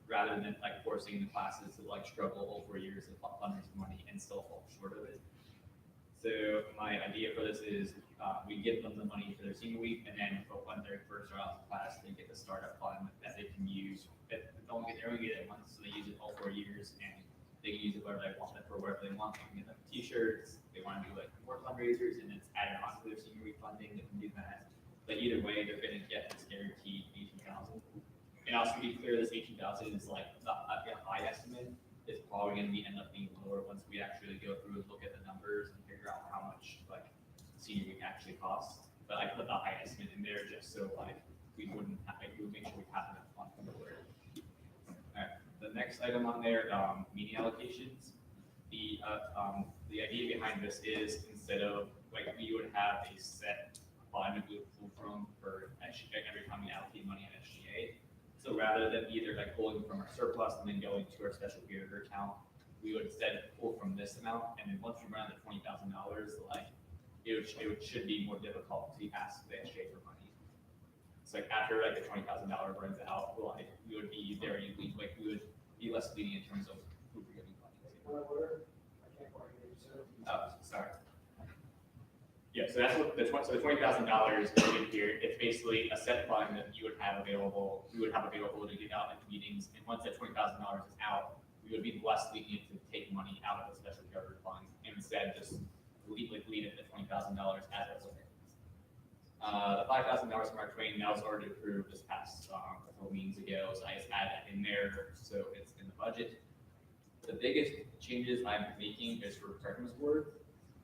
rather than like forcing the classes to like struggle over years of fundraising money and still fall short of it. So my idea for this is we give them the money for their senior week, and then when they're first out of class, they get the startup fund that they can use. They're only get it once, so they use it all 4 years, and they can use it whatever they want, for whatever they want. They can get them t-shirts. They want to do like more fundraisers, and it's added on to their senior week funding. They can do that. But either way, they're going to get this guaranteed $18,000. And also to be clear, this $18,000 is like a high estimate. It's probably going to end up being lower once we actually go through and look at the numbers and figure out how much like senior week actually costs. But I put the high estimate in there just so like we wouldn't have, we would make sure we have enough funding for it. All right. The next item on there, meeting allocations. The idea behind this is instead of like we would have a set fund we would pull from for SGA every time we allocate money at SGA. So rather than either like pulling from our surplus and then going to our special period account, we would instead pull from this amount. And then once we run the $20,000, like it should be more difficult to ask the SGA for money. So like after like the $20,000 runs out, we would be very like we would be less lenient in terms of who we're giving money to. Oh, sorry. Yeah, so that's what the $20,000 here. It's basically a set fund that you would have available. We would have available to get out at meetings, and once that $20,000 is out, we would be less lenient to take money out of the special charter fund and instead just leave it at $20,000 as it's. The $5,000 from Mark Twain, that was already approved this past couple of meetings ago, so I just added that in there so it's in the budget. The biggest changes I'm making is for preference board.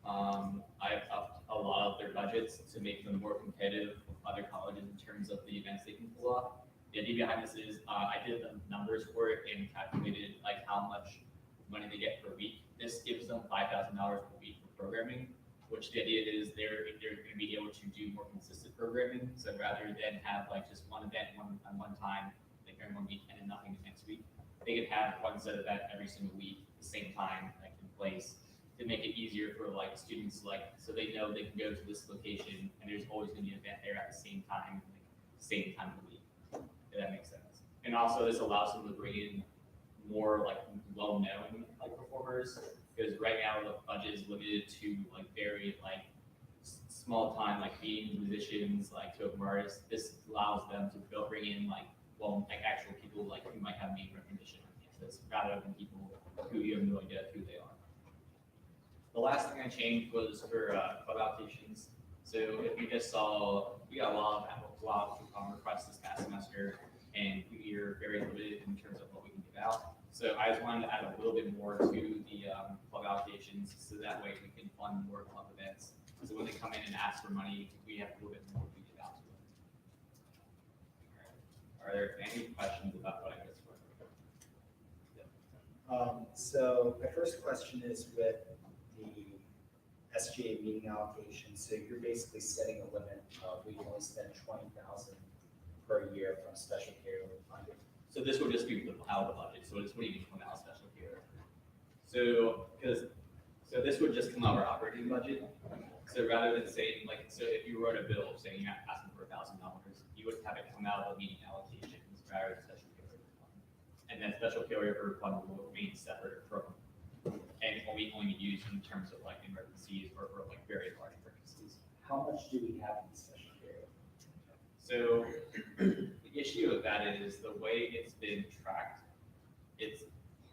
I've upped a lot of their budgets to make them more competitive with other colleges in terms of the events they can pull off. The idea behind this is I did the numbers for it and calculated like how much money they get per week. This gives them $5,000 per week for programming, which the idea is they're going to be able to do more consistent programming. So rather than have like just one event one time, like during 1 week and then nothing the next week, they could have one set event every single week, the same time, like in place, to make it easier for like students, like so they know they can go to this location and there's always going to be an event there at the same time, like same time of the week. If that makes sense. And also this allows them to bring in more like well-known like performers, because right now the budget is limited to like very like small time like being musicians, like to artists. This allows them to bring in like actual people like who might have name recognition on campus rather than people who you have no idea who they are. The last thing I changed was for club allocations. So if you just saw, we got a lot of requests this past semester, and we are very limited in terms of what we can give out. So I just wanted to add a little bit more to the club allocations, so that way we can fund more club events. So when they come in and ask for money, we have a little bit more to give out to them. Are there any questions about what I just went over? So my first question is with the SGA meeting allocation. So you're basically setting a limit of we can only spend $20,000 per year from special care funding. So this would just be out of the budget. So this wouldn't even come out of special care. So this would just come out of our operating budget. So rather than saying like, so if you wrote a bill saying you're asking for $1,000, you would have it come out of the meeting allocations rather than special carryover fund. And then special carryover fund will remain separate from, and only be used in terms of like emergencies or for like very large purchases. how much do we have in special care? So the issue with that is the way it's been tracked. It's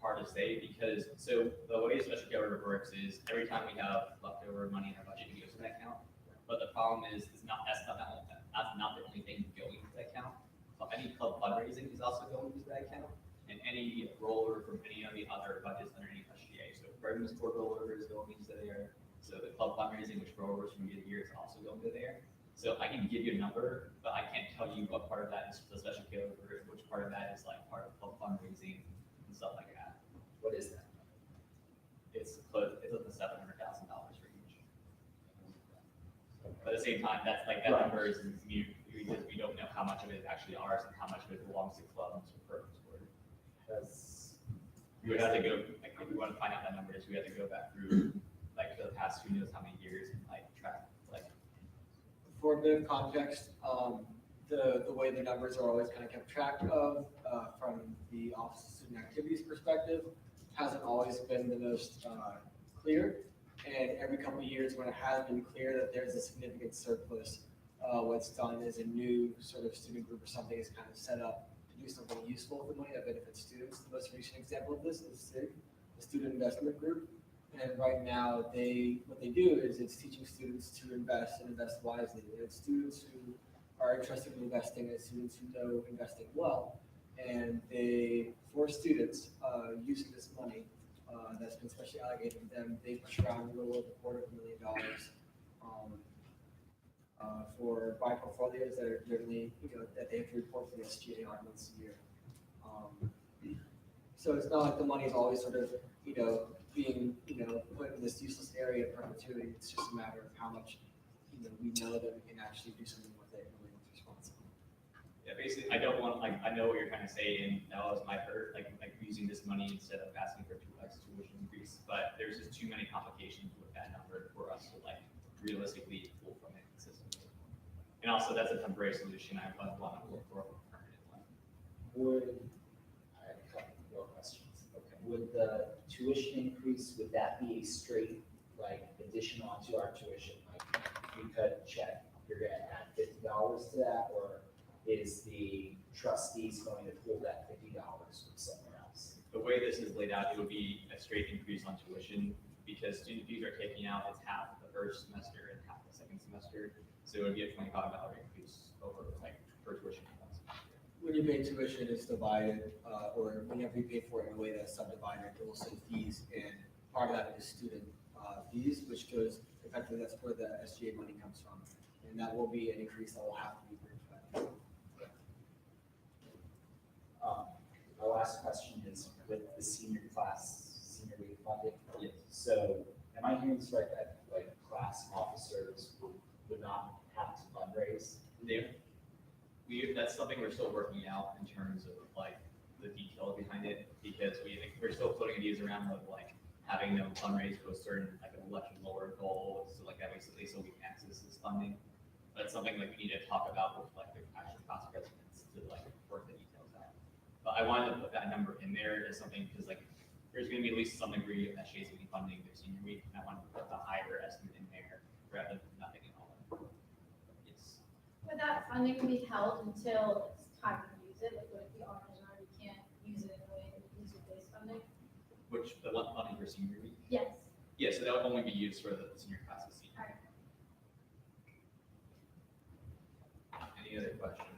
hard to say because, so the way special care order works is every time we have leftover money in our budget, it goes to that account. But the problem is, that's not the only thing going to that account. So any club fundraising is also going to that account, and any rollover from any of the other budgets underneath SGA. So Bergman's Court rollover is going into there. So the club fundraising, which rollovers from year to year, is also going to there. So I can give you a number, but I can't tell you what part of that is the special care order, which part of that is like part of club fundraising and stuff like that. What is that? It's close, it's up to $700,000 for each. But at the same time, that's like, that Right. number is mute, because we don't know how much of it is actually ours and how much of it belongs to clubs or programs. Because We would have to go, like, if we want to find out that number is, we have to go back through, like, the past who knows how many years and like track, like. For a bit of context, the way the numbers are always kind of kept track of, from the Office of Student Activities perspective, hasn't always been the most clear. And every couple of years when it has been clear that there's a significant surplus, what's done is a new sort of student group or something is kind of set up to do something useful with the money that benefits students. The most recent example of this is SIG, the Student Investment Group. And right now, what they do is it's teaching students to invest and invest wisely. And it's students who are interested in investing and students who know investing well. And they, for students using this money that's been specially allocated to them, they push around a little over $250,000 for buy portfolios that are generally, that they have to report to the SGA on once a year. So it's not like the money is always sort of, being, put in this useless area of perpetuity. It's just a matter of how much, we know that we can actually do something with it and it's responsible. Yeah, basically, I don't want, like, I know what you're trying to say, and that was my hurt, like using this money instead of asking for 2x tuition increase, but there's just too many complications with that number for us to, like, realistically pull from it consistently. And also, that's a temporary solution. I want to look for a permanent one. I have a couple more questions. Okay. Would the tuition increase, would that be a straight, like, addition onto our tuition? Like, you cut a check, you're gonna add $50 to that, or is the trustees going to pull that $50 from somewhere else? The way this is laid out, it would be a straight increase on tuition, because student fees are taking out, it's half the first semester and half the second semester. So it would be a $25 increase over, like, per tuition class. When you pay tuition, it's divided, or whenever you pay for it in a way that's subdivided, it will say fees, and part of that is student fees, which goes, effectively, that's where the SGA money comes from. And that will be an increase that will have to be bridged back. My last question is with the senior week funding. Yes. So am I hearing this right that like class officers would not have to fundraise? That's something we're still working out in terms of like the details behind it, because we're still floating ideas around of like having them fundraise to a certain like an election lower goal, so like that basically so we can access this funding. But it's something like we need to talk about with like the actual class presidents to like work the details out. But I wanted to put that number in there as something because like there's going to be at least some degree of SGA's going to be funding their senior week, and I wanted to put the higher estimate in there rather than nothing at all. Yes. Would that funding be held until it's time to use it? Like, would it be ours and we can't use it in a way that user-based funding? Which the one funding for senior week? Yes. Yeah, so that would only be used for the senior classes. Alright. Any other questions?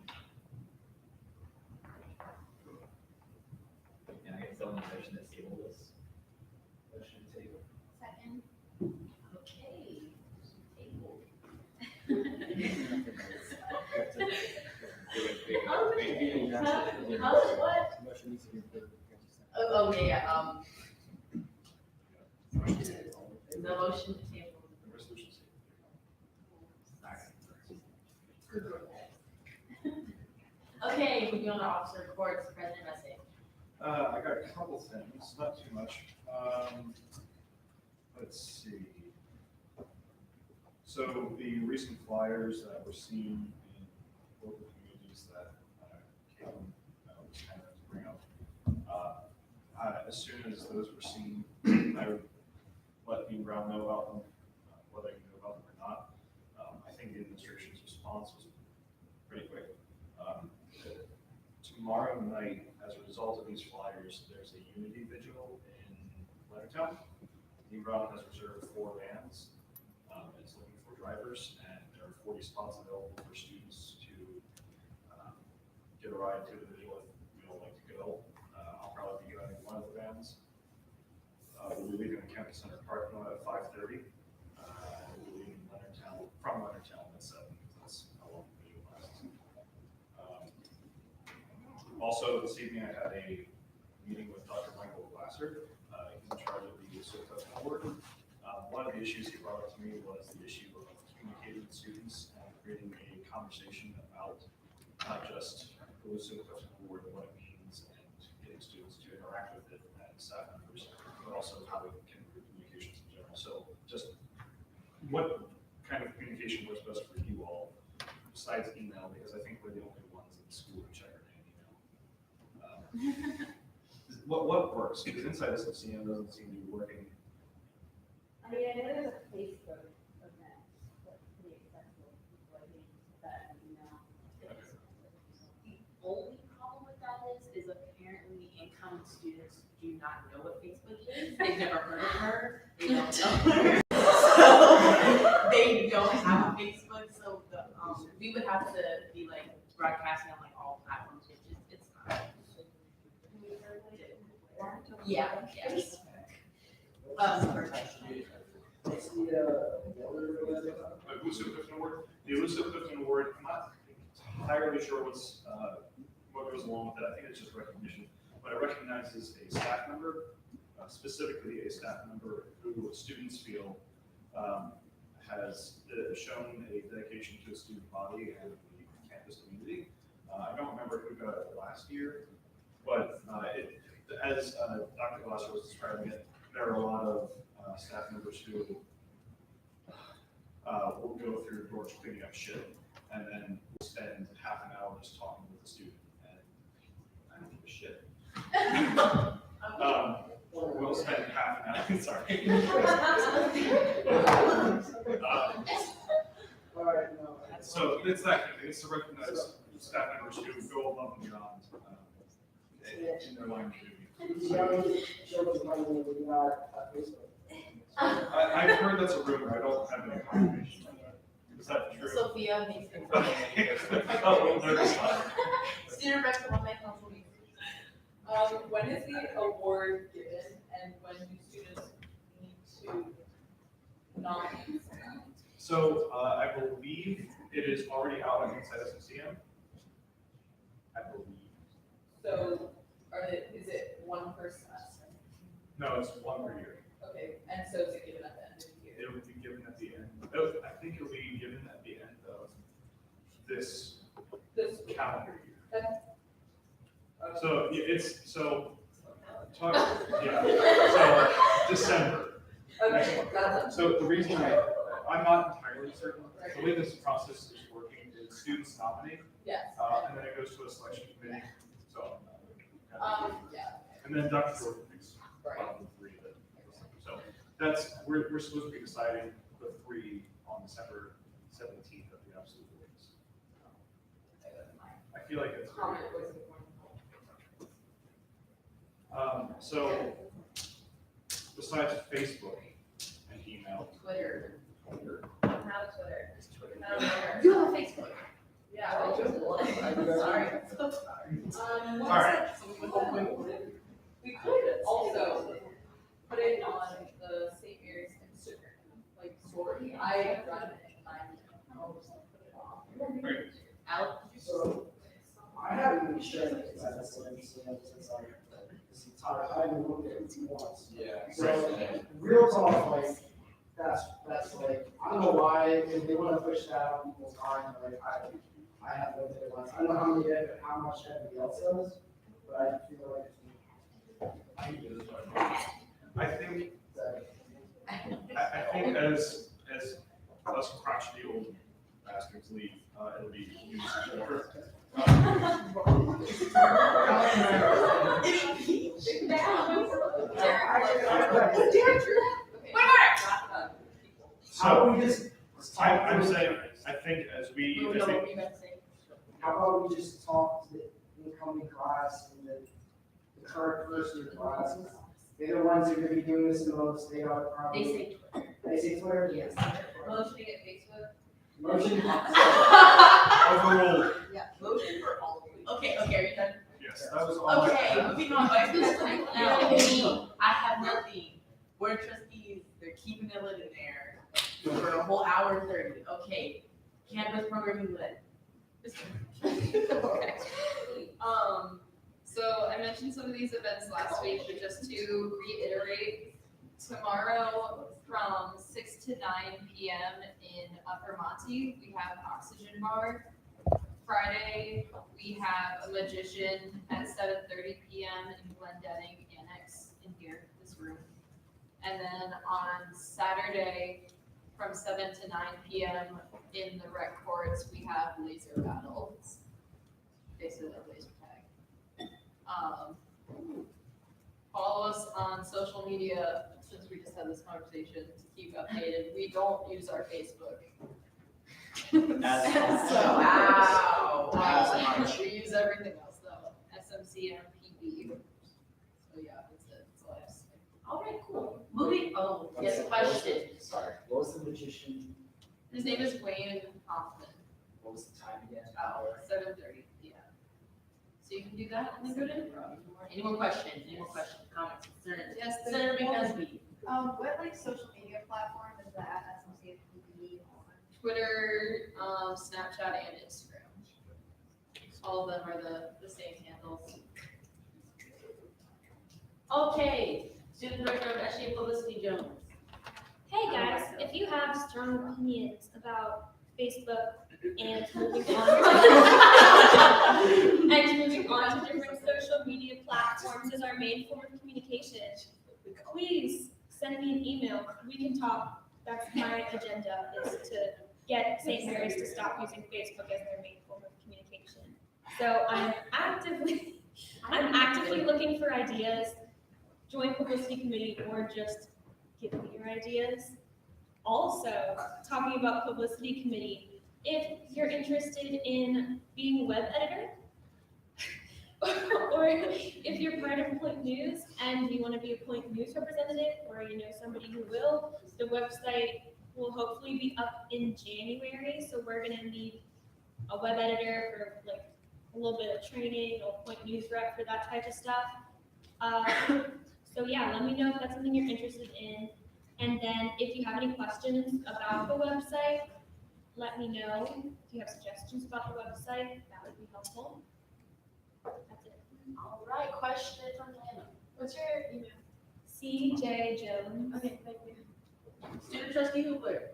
And I guess someone motion to table this. Motion to table. Second. Okay, table. How's what? Motion needs to be approved. Oh, okay, yeah, the motion to table. The resolution. Sorry. Okay, moving on to officer reports, President Messi. I got a couple things, not too much. Let's see. So the recent flyers that we're seeing in local communities that Caitlin was kind of to bring up. As soon as those were seen, I would let Dean Brown know about them, whether he knew about them or not. I response was pretty quick. Tomorrow night, as a result of these flyers, there's a Unity Vigil in Leonardtown. Team Brown has reserved 4 vans. It's looking for drivers, and there are 40 spots available for students to get a ride to the vigil if you don't like to go. I'll probably be driving one of the vans. We'll be leaving the campus center parking lot at 5:30. We'll be leaving from Leonardtown at 7, because that's how long the vigil lasts. Also, this evening I had a meeting with Dr. Michael Glasser. He's in charge of the SOCA board. One of the issues he brought up to me was the issue of communicating with students and creating a conversation about not just the SOCA board and what it means and getting students to interact with it and staff members, but also how we can improve communications in general. So just what kind of communication works best for you all besides email, because I think we're the only ones in the school who check our damn email. What works? Because inside SFCM doesn't seem to be working. I mean, I know there's a Facebook event, that's pretty accessible, so I think that, you know. The only problem with that is apparently incoming students do not know what Facebook is. They've never heard of her. They don't know her. So they don't have a Facebook, so we would have to be like broadcasting on like all platforms, which is, it's not. Yeah, yes. Elusive Clifton Award. The Elusive Clifton Award, I'm not entirely sure what goes along with it. I think it's just recognition. But it recognizes a staff member, specifically a staff member who students feel has shown a dedication to a student body and the campus community. I don't remember who got it last year, but as Dr. Glasser was describing it, there are a lot of staff members who will go through the doors cleaning up shit, and then we'll spend half an hour just talking with the student, and I don't give a shit. We'll spend half an hour, sorry. So it's that kind of thing. It's to recognize staff members who go above and beyond in their line of duty. I've heard that's a rumor. I don't have any confirmation on that. Is that true? Sophia makes it. Oh, well, there's not. Student reps alumni council meeting. When is the award given and when do students need to nominate? So I believe it is already out on Inside SMCM. I believe. So is it one per semester? No, it's one per year. Okay, and so is it given at the end of the year? It will be given at the end. I think it'll be given at the end of this calendar year. So December. Okay, got it. So the reason I'm not entirely certain, the way this process is working is students nominate, Yes. and then it goes to a selection committee. So, Yeah. and then Dr. Jordan picks Right. the 3 that. So we're supposed to be deciding the 3 on December 17th at the absolute latest. I feel like it's. Comment was So besides Facebook and email. Twitter. Not Twitter. You have a Facebook. Yeah, I just one. Sorry, I'm so sorry. All right. We could also put it on the St. Mary's Instagram, like story. I run it and I'll just put it on. Great. Alex? So, I haven't been sharing it since I haven't looked at it once. Yeah. So, real talk, like, that's like, I don't know why, if they wanna push that on people's time, like, I have looked at it once. I don't know how many, how much everybody else does, but I feel like I think as us crotchety old bastards leave, it'll be used more. So I'm saying I think as we, No, as no, we, what you about to say? How about we just talk to the incoming class and the current first year class? They're the ones that are gonna be doing this the most, they are probably. They say Twitter. They say Twitter? Yes. Motioning at Facebook. Motion. overruled. Yeah, motion for all of you. Okay, are you done? Yes, that was all. Okay, moving on. Vice President now, I have nothing. Board of trustees, they're keeping it lit in there for a whole hour and 30. Okay, campus programming lit. Okay. So I mentioned some of these events last week, but just to reiterate, tomorrow from 6 to 9 p.m. in Upper Monty, we have Oxygen Bar. Friday, we have a magician at 7:30 p.m. in Glendenning Annex in here, this room. And then on Saturday, from 7 to 9 p.m. in the rec courts, we have laser battles. Basically like laser tag. Follow us on social media, since we just had this conversation, to keep updated. We don't use our Facebook. Wow. We use everything else though, SMCM, PB. So yeah, that's it, that's all I have to say. All right, cool. Moving, yes, question. Sorry, what was the magician, His name is Wayne Hoffman, what was the time again? 7:30 p.m. So you can do that and then go to improv. Any more questions, comments, concerns? Yes, Senator McCusby. What like social media platform is that SMCFPB on? Twitter, Snapchat, and Instagram. All of them are the same handles. Okay, student director of SGA Publicity Jones. Hey guys, if you have strong opinions about Facebook and moving on to different social media platforms as our main form of communication, please send me an email. We can talk. That's my agenda, is to get St. Mary's to stop using Facebook as their main form of communication. So I'm actively looking for ideas. Join publicity committee or just give me your ideas. Also, talking about publicity committee, if you're interested in being a web editor, or if you're part of Point News and you want to be a Point News representative, or you know somebody who will, the website will hopefully be up in January. So we're gonna need a web editor for like a little bit of training, or Point News rep for that type of stuff. So yeah, let me know if that's something you're interested in. And then if you have any questions about the website, let me know. If you have suggestions about the website, that would be helpful. That's it. All right, question from Hannah. What's your email? CJ Jones. Okay, thank you. Student trustee Hoover.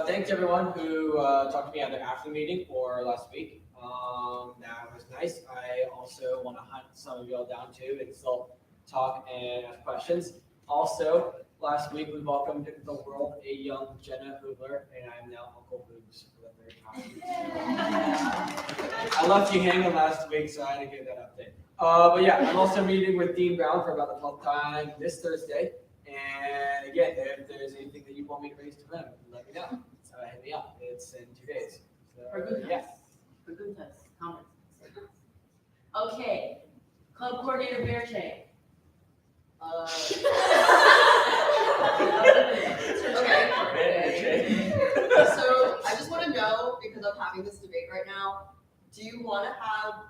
Thanks everyone who talked to me either after the meeting or last week. That was nice. I also want to hunt some of y'all down too and still talk and ask questions. Also, last week we welcomed into the world a young Jenna Hoogler, and I'm now Uncle Hoogs for the third time. I left you hanging last week, so I had to give that update. But yeah, I'm also meeting with Dean Brown for about the 12th time this Thursday. And again, if there's anything that you want me to raise to him, let me know. So hit me up. It's in 2 days. So, For good yeah. For good comments. Okay, club coordinator Bear Chain. Okay. So I just want to know, because I'm having this debate right now, do you want to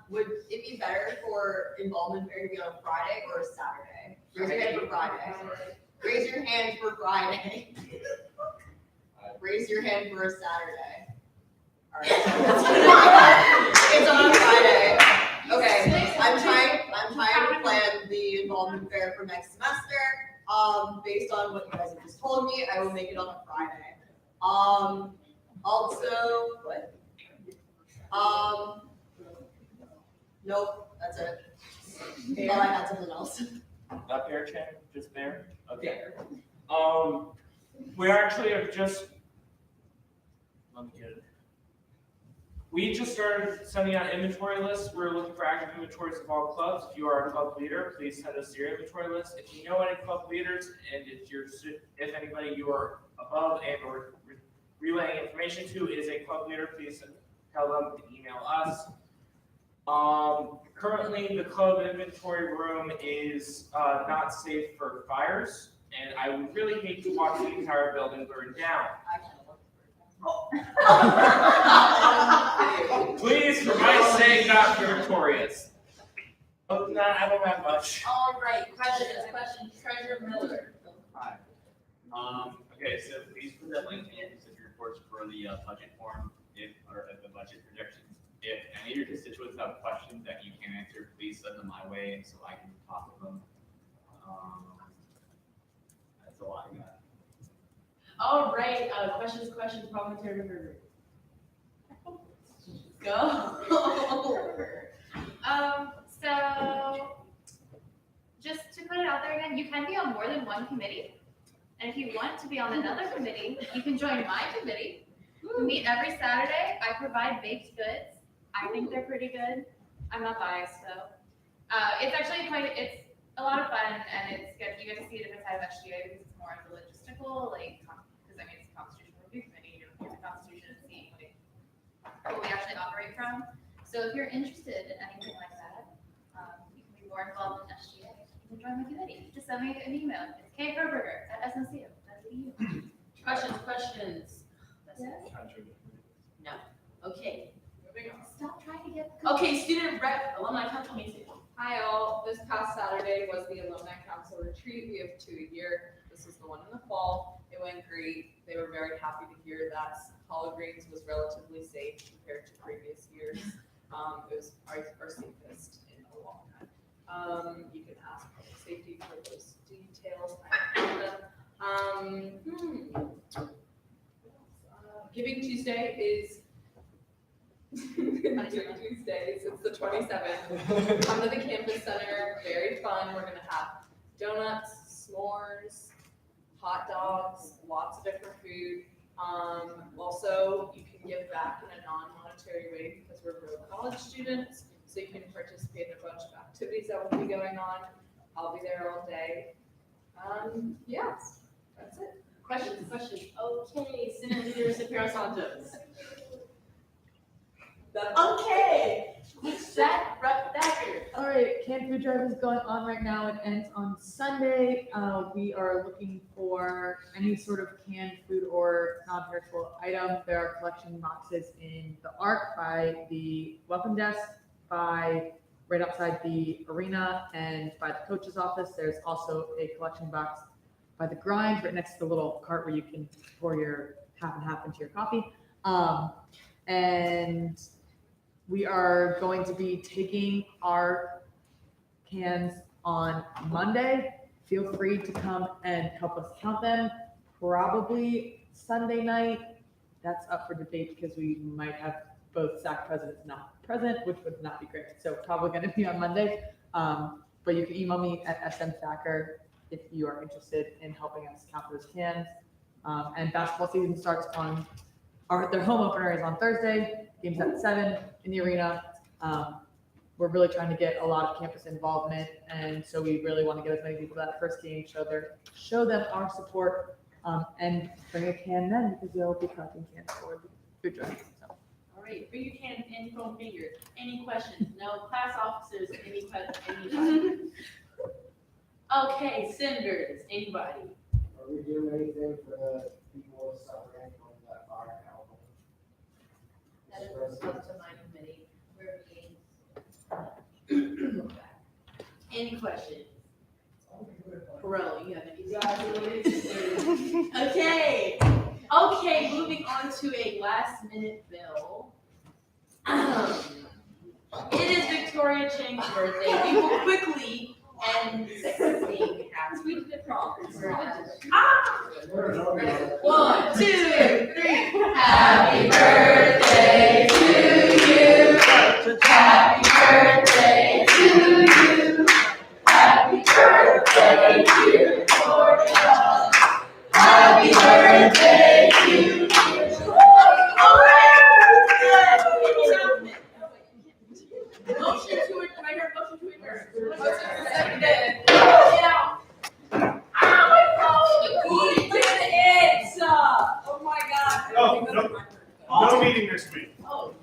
would it be better for involvement fair to be on a Friday or a Saturday? Raise your hand for Friday. Raise your hand for Friday. Raise your hand for a Saturday. All right. It's on a Friday. Okay, I'm trying to plan the involvement fair for next semester. Based on what you guys have just told me, I will make it on a Friday. Also, what? Nope, that's it. Thought I had something else. Not Bear Chain, just Bear? Okay. We actually have just, let me get it. We just started sending out inventory lists. We're looking for active inventories of all clubs. If you are a club leader, please send us your inventory list. If you know any club leaders, and if anybody you are above and or relaying information to is a club leader, please tell them to email us. Currently, the club inventory room is not safe for fires, and I would really hate to watch the entire building burn down. Please, for my sake, not be victorious. Other than that, I don't have much. All right, questions, Treasurer Miller. Hi. Okay, so please put that link in to the reports for the budget form, or the budget projections. If any of your constituents have questions that you can't answer, please send them my way so I can talk to them. That's all I got. All right, questions, parliamentary member. Go. So just to put it out there again, you can be on more than one committee. And if you want to be on another committee, you can join my committee. We meet every Saturday. I provide baked goods. I think they're pretty good. I'm not biased though. It's actually it's a lot of fun and it's good. You get to see a different side of SGA because it's more of the logistical, like, because I mean, it's a constitutional review committee, you're looking at the constitution and seeing like what we actually operate from. So if you're interested in anything like that, you can be more involved in SGA. You can join my committee. Just send me an email. It's kherberger@sncu.edu. Questions. Yes. No. Okay. Stop trying to get. Okay, student rep, alumni council meeting. Hi all, this past Saturday was the alumni council retreat. We have 2 a year. This is the one in the fall. It went great. They were very happy to hear that Hollow Greens was relatively safe compared to previous years. It was our safest in a long time. You can ask public safety for those details. I have them. Giving Tuesday is Giving Tuesdays. It's the 27th. Come to the campus center. Very fun. We're gonna have donuts, s'mores, hot dogs, lots of different food. Also, you can give back in a non-monetary way because we're real college students. So you can participate in a bunch of activities that will be going on. I'll be there all day. Yeah, that's it. Questions. Okay, Senate Leader Cepero Santos. Okay. Zach Rupp-Thacker. All right, canned food drive is going on right now. It ends on Sunday. We are looking for any sort of canned food or non-perishable item. There are collection boxes in the ARC by the welcome desk, by right outside the arena, and by the coach's office. There's also a collection box by the grind, right next to the little cart where you can pour your half and half into your coffee. And we are going to be taking our cans on Monday. Feel free to come and help us count them. Probably Sunday night. That's up for debate because we might have both SAC presidents not present, which would not be great. So probably going to be on Monday. But you can email me at smthacker if you are interested in helping us count those cans. And basketball season starts on their home opener is on Thursday. Games at 7 in the arena. We're really trying to get a lot of campus involvement, and so we really want to get as many people to that first game, show them our support, and bring a can then because they'll be collecting cans for the food drive. So. All right, bring your cans and phone fingers. Any questions? No. Class officers, any questions? Okay, senators, anybody? Are we doing anything for the people suffering from that fire in California? That is up to my committee. We're meeting. Any questions? Corella, you have any? Okay, moving on to a last minute bill. It is Victoria Chang's birthday. We will quickly and sing as we did it wrong. 1, 2, 3. Happy birthday to you. Happy birthday to you. Happy birthday, dear Victoria. Happy birthday to you. Motion to adjourn.